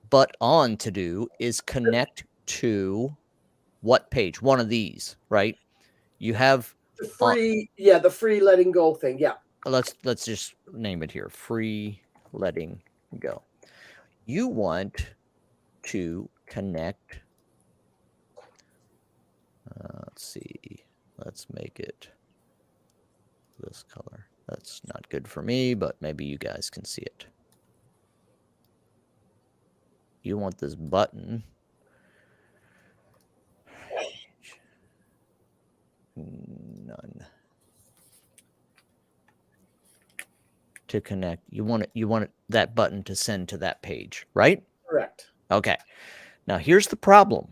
[SPEAKER 1] but on to do is connect to what page? One of these, right? You have
[SPEAKER 4] the free, the free letting go thing. Yeah.
[SPEAKER 1] Let's just name it here. Free letting go. You want to connect. Let's see. Let's make it this color. That's not good for me, but maybe you guys can see it. You want this button. None. To connect. You want that button to send to that page, right?
[SPEAKER 4] Correct.
[SPEAKER 1] Okay. Now here's the problem.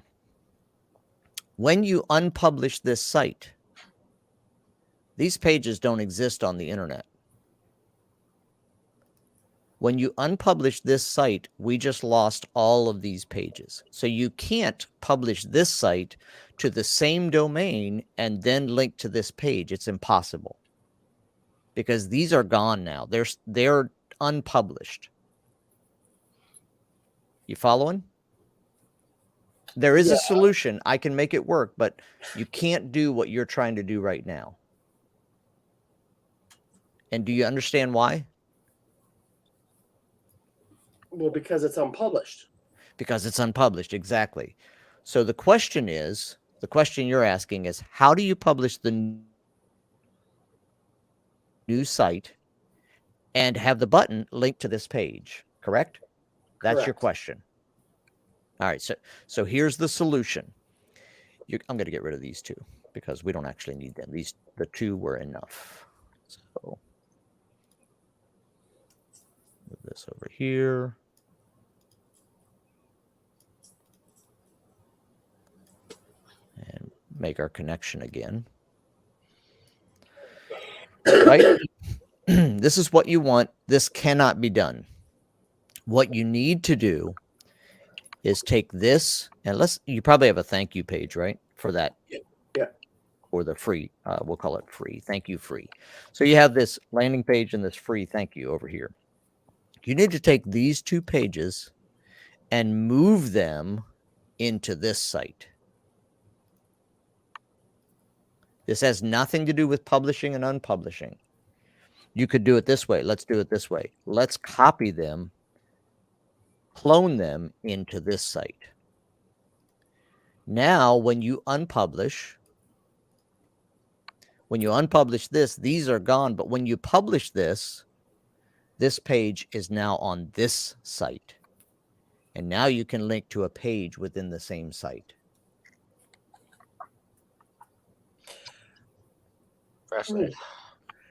[SPEAKER 1] When you unpublish this site, these pages don't exist on the internet. When you unpublish this site, we just lost all of these pages. So you can't publish this site to the same domain and then link to this page. It's impossible. Because these are gone now. They're unpublished. You following? There is a solution. I can make it work, but you can't do what you're trying to do right now. And do you understand why?
[SPEAKER 4] Well, because it's unpublished.
[SPEAKER 1] Because it's unpublished, exactly. So the question you're asking is, how do you publish the new site and have the button linked to this page? Correct? That's your question. All right, so here's the solution. I'm going to get rid of these 2 because we don't actually need them. The 2 were enough. So move this over here. And make our connection again. Right? This is what you want. This cannot be done. What you need to do is take this, and you probably have a thank you page, right? For that.
[SPEAKER 4] Yeah.
[SPEAKER 1] Or the free, we'll call it free. Thank you, free. So you have this landing page and this free thank you over here. You need to take these 2 pages and move them into this site. This has nothing to do with publishing and unpublishing. You could do it this way. Let's do it this way. Let's copy them, clone them into this site. Now, when you unpublish, When you unpublish this, these are gone. But when you publish this, this page is now on this site. And now you can link to a page within the same site.
[SPEAKER 5] Fascinating.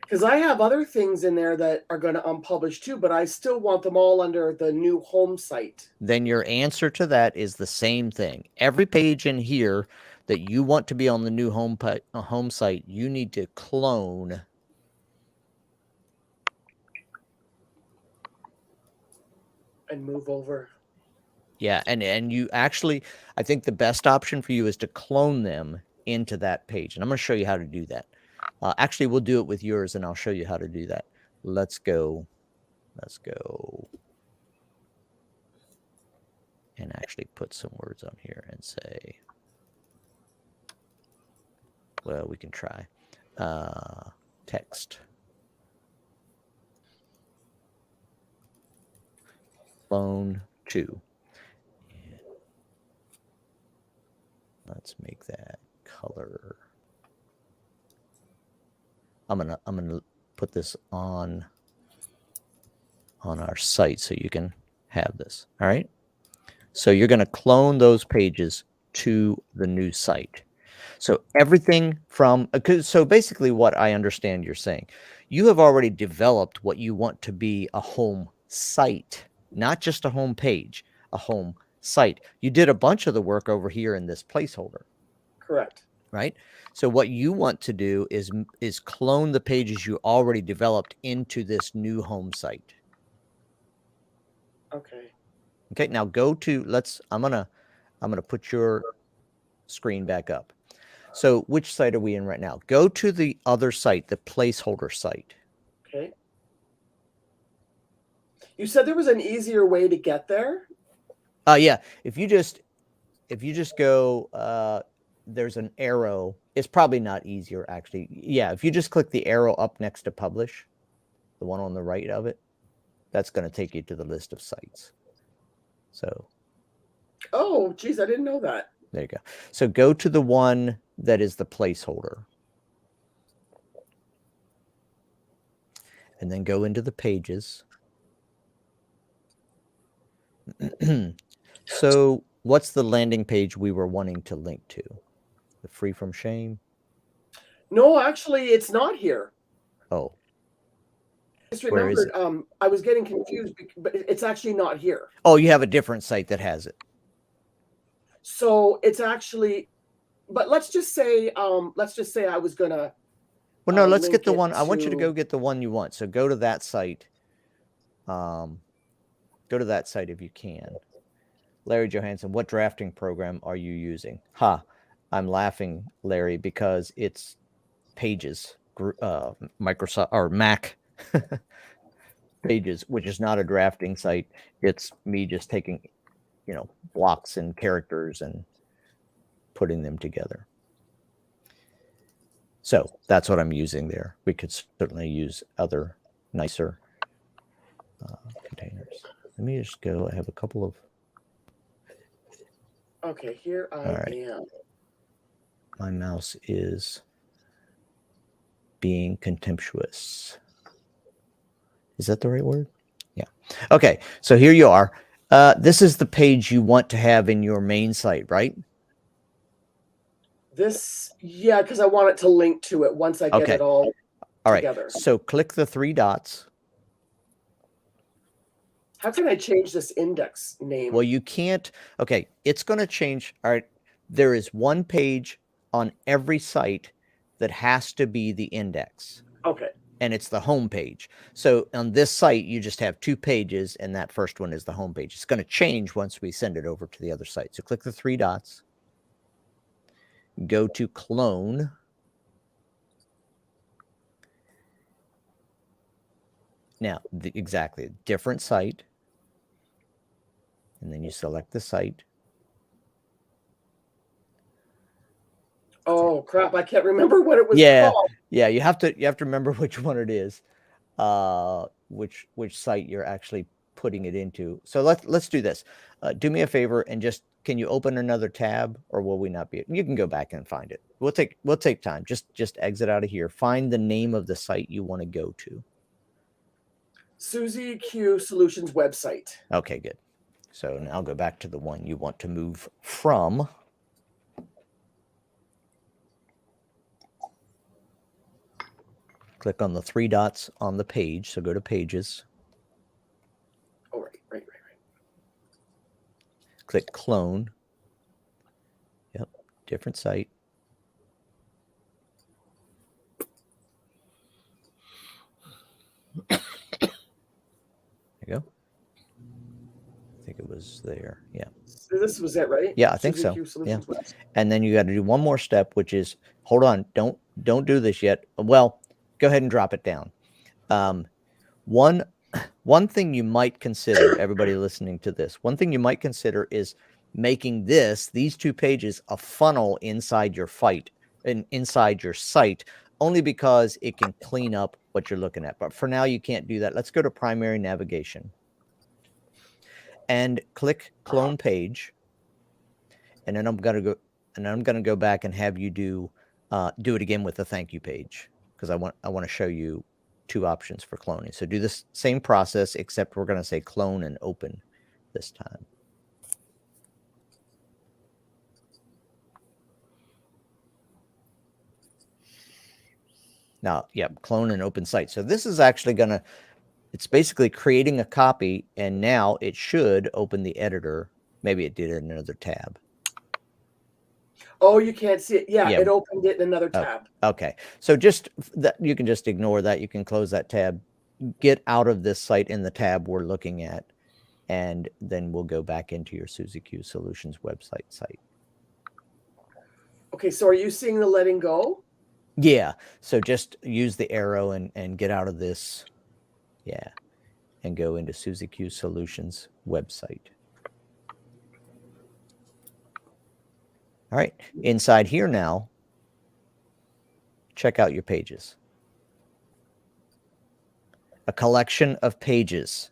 [SPEAKER 4] Because I have other things in there that are going to unpublish too, but I still want them all under the new home site.
[SPEAKER 1] Then your answer to that is the same thing. Every page in here that you want to be on the new home site, you need to clone
[SPEAKER 4] and move over.
[SPEAKER 1] Yeah, and you actually, I think the best option for you is to clone them into that page. And I'm going to show you how to do that. Actually, we'll do it with yours, and I'll show you how to do that. Let's go. And actually put some words on here and say, well, we can try text. Clone 2. Let's make that color. I'm gonna put this on our site so you can have this. All right. So you're going to clone those pages to the new site. So everything from, so basically what I understand you're saying, you have already developed what you want to be a home site, not just a home page, a home site. You did a bunch of the work over here in this placeholder.
[SPEAKER 4] Correct.
[SPEAKER 1] Right. So what you want to do is clone the pages you already developed into this new home site.
[SPEAKER 4] Okay.
[SPEAKER 1] Okay. Now go to, I'm going to put your screen back up. So which site are we in right now? Go to the other site, the placeholder site.
[SPEAKER 4] Okay. You said there was an easier way to get there?
[SPEAKER 1] Yeah. If you just go, there's an arrow. It's probably not easier, actually. Yeah. If you just click the arrow up next to publish, the one on the right of it, that's going to take you to the list of sites. So.
[SPEAKER 4] Oh, geez, I didn't know that.
[SPEAKER 1] There you go. So go to the one that is the placeholder. And then go into the pages. So what's the landing page we were wanting to link to? The Free from Shame?
[SPEAKER 4] No, actually, it's not here.
[SPEAKER 1] Oh.
[SPEAKER 4] I just remembered, I was getting confused, but it's actually not here.
[SPEAKER 1] Oh, you have a different site that has it.
[SPEAKER 4] So it's actually, but let's just say I was gonna.
[SPEAKER 1] Well, no, let's get the one. I want you to go get the one you want. So go to that site. Go to that site if you can. Larry Johansson, what drafting program are you using? I'm laughing, Larry, because it's Pages, Microsoft or Mac Pages, which is not a drafting site. It's me just taking, blocks and characters and putting them together. So that's what I'm using there. We could certainly use other nicer containers. Let me just go. I have a couple of.
[SPEAKER 4] Okay, here I am.
[SPEAKER 1] My mouse is being contemptuous. Is that the right word? Yeah. Okay, so here you are. This is the page you want to have in your main site, right?
[SPEAKER 4] Yeah, because I want it to link to it once I get it all together.
[SPEAKER 1] Right. So click the 3 dots.
[SPEAKER 4] How can I change this index name?
[SPEAKER 1] Well, you can't. Okay, it's going to change. All right. There is one page on every site that has to be the index.
[SPEAKER 4] Okay.
[SPEAKER 1] And it's the home page. So on this site, you just have 2 pages, and that first one is the home page. It's going to change once we send it over to the other site. So click the 3 dots. Go to clone. Now, exactly, different site. And then you select the site.
[SPEAKER 4] Oh crap! I can't remember what it was called.
[SPEAKER 1] Yeah, you have to remember which one it is, which site you're actually putting it into. So let's do this. Do me a favor and just can you open another tab, or will we not be? You can go back and find it. We'll take time. Just exit out of here. Find the name of the site you want to go to.
[SPEAKER 4] Susie Q Solutions website.
[SPEAKER 1] Okay, good. So now go back to the one you want to move from. Click on the 3 dots on the page. So go to Pages.
[SPEAKER 4] Oh, right.
[SPEAKER 1] Click Clone. Yep, different site. There you go. I think it was there. Yeah.
[SPEAKER 4] So this was it, right?
[SPEAKER 1] Yeah, I think
[SPEAKER 4] Susie
[SPEAKER 1] so.
[SPEAKER 4] Q Solutions website.
[SPEAKER 1] And then you got to do one more step, which is, hold on, don't do this yet. Well, go ahead and drop it down. One thing you might consider, everybody listening to this, one thing you might consider is making these 2 pages a funnel inside your inside your site, only because it can clean up what you're looking at. But for now, you can't do that. Let's go to primary navigation and click Clone Page. And then I'm going to go back and have you do it again with the thank you page, because I want to show you 2 options for cloning. So do this same process, except we're going to say clone and open this time. Now, yeah, clone and open site. So this is actually it's basically creating a copy, and now it should open the editor. Maybe it did it in another tab.
[SPEAKER 4] Oh, you can't see it. Yeah,
[SPEAKER 1] Yeah.
[SPEAKER 4] it opened it in another tab.
[SPEAKER 1] Okay. So just that, you can just ignore that. You can close that tab, get out of this site in the tab we're looking at, and then we'll go back into your Susie Q Solutions website site.
[SPEAKER 4] Okay, so are you seeing the letting go?
[SPEAKER 1] Yeah. So just use the arrow and get out of this. Yeah. And go into Susie Q Solutions website. All right, inside here now, check out your pages. A collection of pages.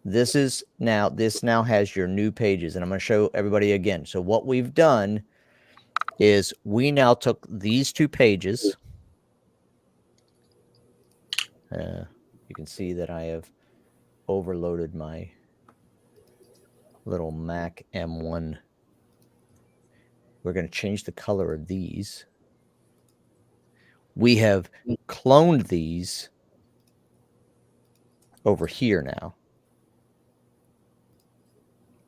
[SPEAKER 1] This now has your new pages, and I'm going to show everybody again. So what we've done is we now took these 2 pages. You can see that I have overloaded my little Mac M1. We're going to change the color of these. We have cloned these over here now.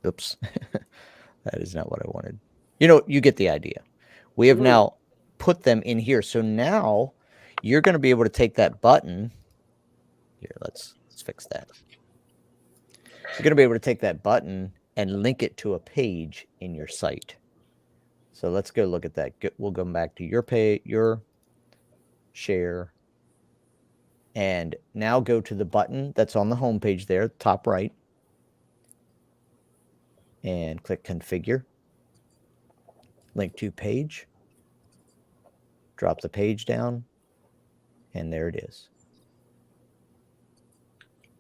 [SPEAKER 1] Oops. That is not what I wanted. You get the idea. We have now put them in here. So now you're going to be able to take that button. Here, let's fix that. You're going to be able to take that button and link it to a page in your site. So let's go look at that. We'll go back to your page, your share, and now go to the button that's on the home page there, top right, and click Configure. Link to page. Drop the page down, and there it is.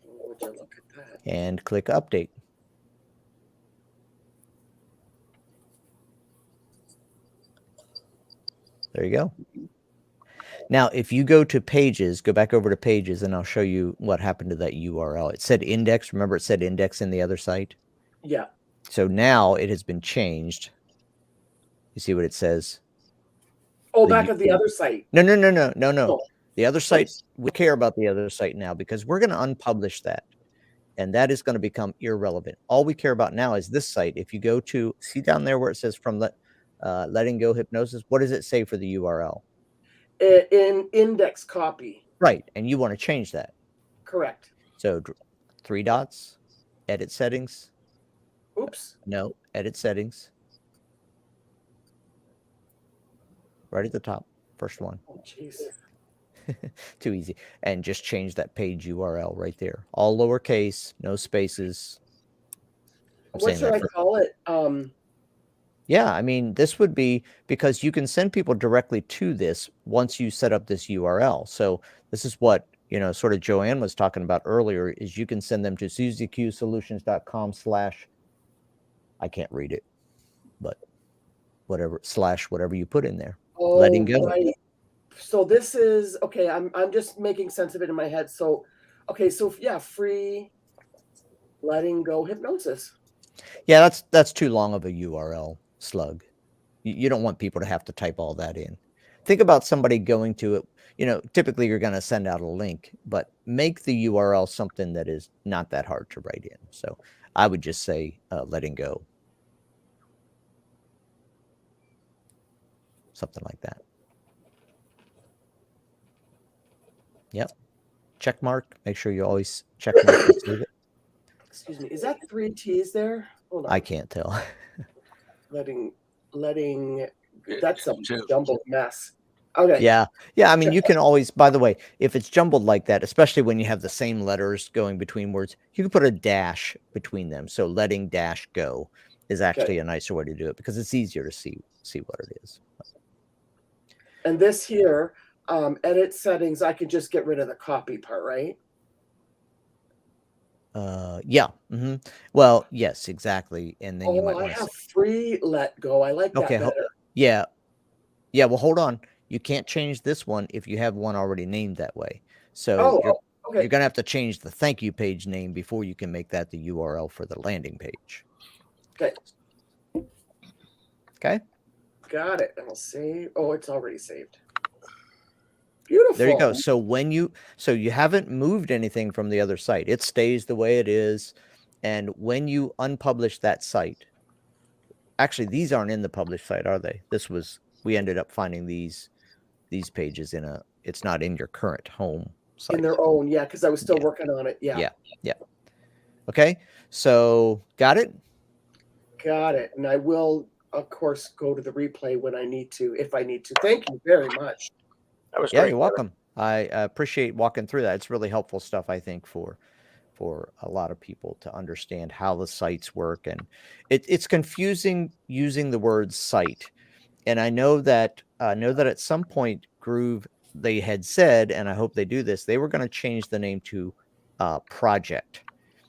[SPEAKER 4] Would you look at that?
[SPEAKER 1] And click Update. There you go. Now, if you go to Pages, go back over to Pages, and I'll show you what happened to that URL. It said index. Remember, it said index in the other site?
[SPEAKER 4] Yeah.
[SPEAKER 1] So now it has been changed. You see what it says?
[SPEAKER 4] Oh, back at the other site.
[SPEAKER 1] No.
[SPEAKER 4] Oh.
[SPEAKER 1] The other site, we care about the other site now because we're going to unpublish that. And that is going to become irrelevant. All we care about now is this site. If you go to, see down there where it says from Letting Go Hypnosis, what does it say for the URL?
[SPEAKER 4] In index copy.
[SPEAKER 1] Right. And you want to change that.
[SPEAKER 4] Correct.
[SPEAKER 1] So 3 dots, edit settings.
[SPEAKER 4] Oops.
[SPEAKER 1] No, edit settings. Right at the top, first one.
[SPEAKER 4] Oh, jeez.
[SPEAKER 1] Too easy. And just change that page URL right there. All lowercase, no spaces.
[SPEAKER 4] What should I call it?
[SPEAKER 1] Yeah, I mean, this would be because you can send people directly to this once you set up this URL. So this is what, sort of Joanne was talking about earlier, is you can send them to susieqsolutions.com/ I can't read it, but whatever you put in there.
[SPEAKER 4] Oh,
[SPEAKER 1] Letting go.
[SPEAKER 4] Right. So this is okay. I'm just making sense of it in my head. So, okay. So yeah, free letting go hypnosis.
[SPEAKER 1] Yeah, that's too long of a URL slug. You don't want people to have to type all that in. Think about somebody going to it. Typically you're going to send out a link, but make the URL something that is not that hard to write in. So I would just say letting go. Something like that. Yep. Check mark. Make sure you always check mark and save it.
[SPEAKER 4] Excuse me. Is that 3 T's there? Hold on.
[SPEAKER 1] I can't tell.
[SPEAKER 4] letting. That's a jumbled mess. Okay.
[SPEAKER 1] Yeah. I mean, you can always, by the way, if it's jumbled like that, especially when you have the same letters going between words, you can put a dash between them. So letting dash go is actually a nicer way to do it because it's easier to see what it is.
[SPEAKER 4] And this here, edit settings, I can just get rid of the copy part, right?
[SPEAKER 1] Yeah. Mm-hmm. Well, yes, exactly. And then you might
[SPEAKER 4] I have free let go. I like that better.
[SPEAKER 1] Yeah. Well, hold on. You can't change this one if you have one already named that way. So you're going to have to change the thank you page name before you can make that the URL for the landing page. Okay.
[SPEAKER 4] Got it. I'll save. Oh, it's already saved. Beautiful.
[SPEAKER 1] There you go. So you haven't moved anything from the other site. It stays the way it is. And when you unpublish that site, actually, these aren't in the published site, are they? We ended up finding these pages it's not in your current home site.
[SPEAKER 4] In their own, yeah, because I was still working on it. Yeah.
[SPEAKER 1] Okay. So got it?
[SPEAKER 4] Got it. And I will, of course, go to the replay when I need to, if I need to. Thank you very much.
[SPEAKER 5] That was great.
[SPEAKER 1] You're welcome. I appreciate walking through that. It's really helpful stuff, I think, for a lot of people to understand how the sites work. And it's confusing using the word site. And I know that at some point Groove, they had said, and I hope they do this, they were going to change the name to project.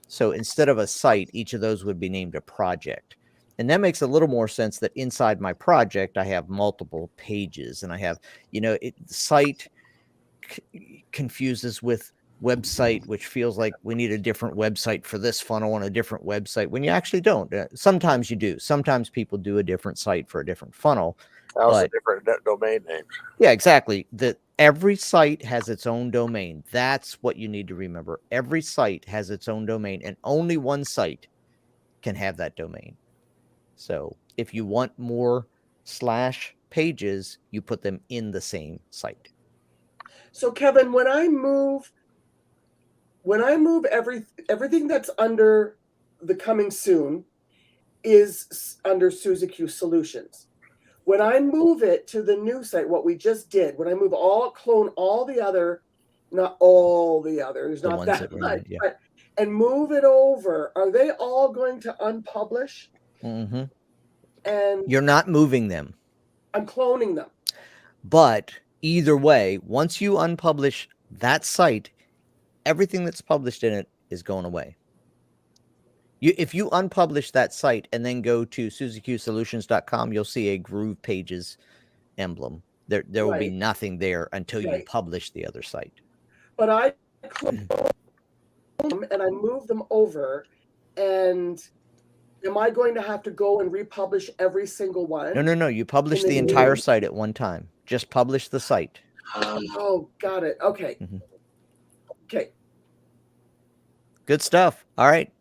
[SPEAKER 1] So instead of a site, each of those would be named a project. And that makes a little more sense that inside my project, I have multiple pages and I have, site confuses with website, which feels like we need a different website for this funnel and a different website when you actually don't. Sometimes you do. Sometimes people do a different site for a different funnel.
[SPEAKER 5] Also different domain names.
[SPEAKER 1] Yeah, exactly. Every site has its own domain. That's what you need to remember. Every site has its own domain, and only one site can have that domain. So if you want more / pages, you put them in the same site.
[SPEAKER 4] So Kevin, when I move everything that's under the coming soon is under Suzy Q Solutions. When I move it to the new site, what we just did, when I clone all the other, not all the others, not that much, and move it over, are they all going to unpublish?
[SPEAKER 1] Mm-hmm.
[SPEAKER 4] And
[SPEAKER 1] you're not moving them.
[SPEAKER 4] I'm cloning them.
[SPEAKER 1] But either way, once you unpublish that site, everything that's published in it is going away. If you unpublish that site and then go to SuzyQSolutions.com, you'll see a Groove Pages emblem. There will be nothing there until you publish the other site.
[SPEAKER 4] But I clone them and I move them over, and am I going to have to go and republish every single one?
[SPEAKER 1] No. You publish the entire site at one time. Just publish the site.
[SPEAKER 4] Oh, got it. Okay.
[SPEAKER 1] Mm-hmm.
[SPEAKER 4] Okay.
[SPEAKER 1] Good stuff. All right.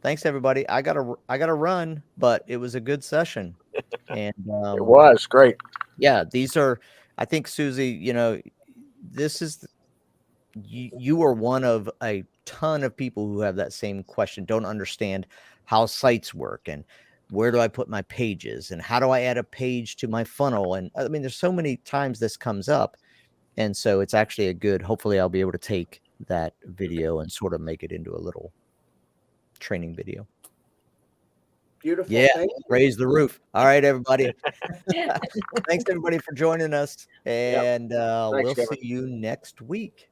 [SPEAKER 1] Thanks, everybody. I gotta run, but it was a good session. And
[SPEAKER 5] it was great.
[SPEAKER 1] Yeah, I think, Suzy, this is you are one of a ton of people who have that same question, don't understand how sites work and where do I put my pages and how do I add a page to my funnel? And I mean, there's so many times this comes up. And so it's actually hopefully I'll be able to take that video and sort of make it into a little training video.
[SPEAKER 4] Beautiful.
[SPEAKER 1] Yeah, raise the roof. All right, everybody. Thanks, everybody, for joining us. And we'll see you next week.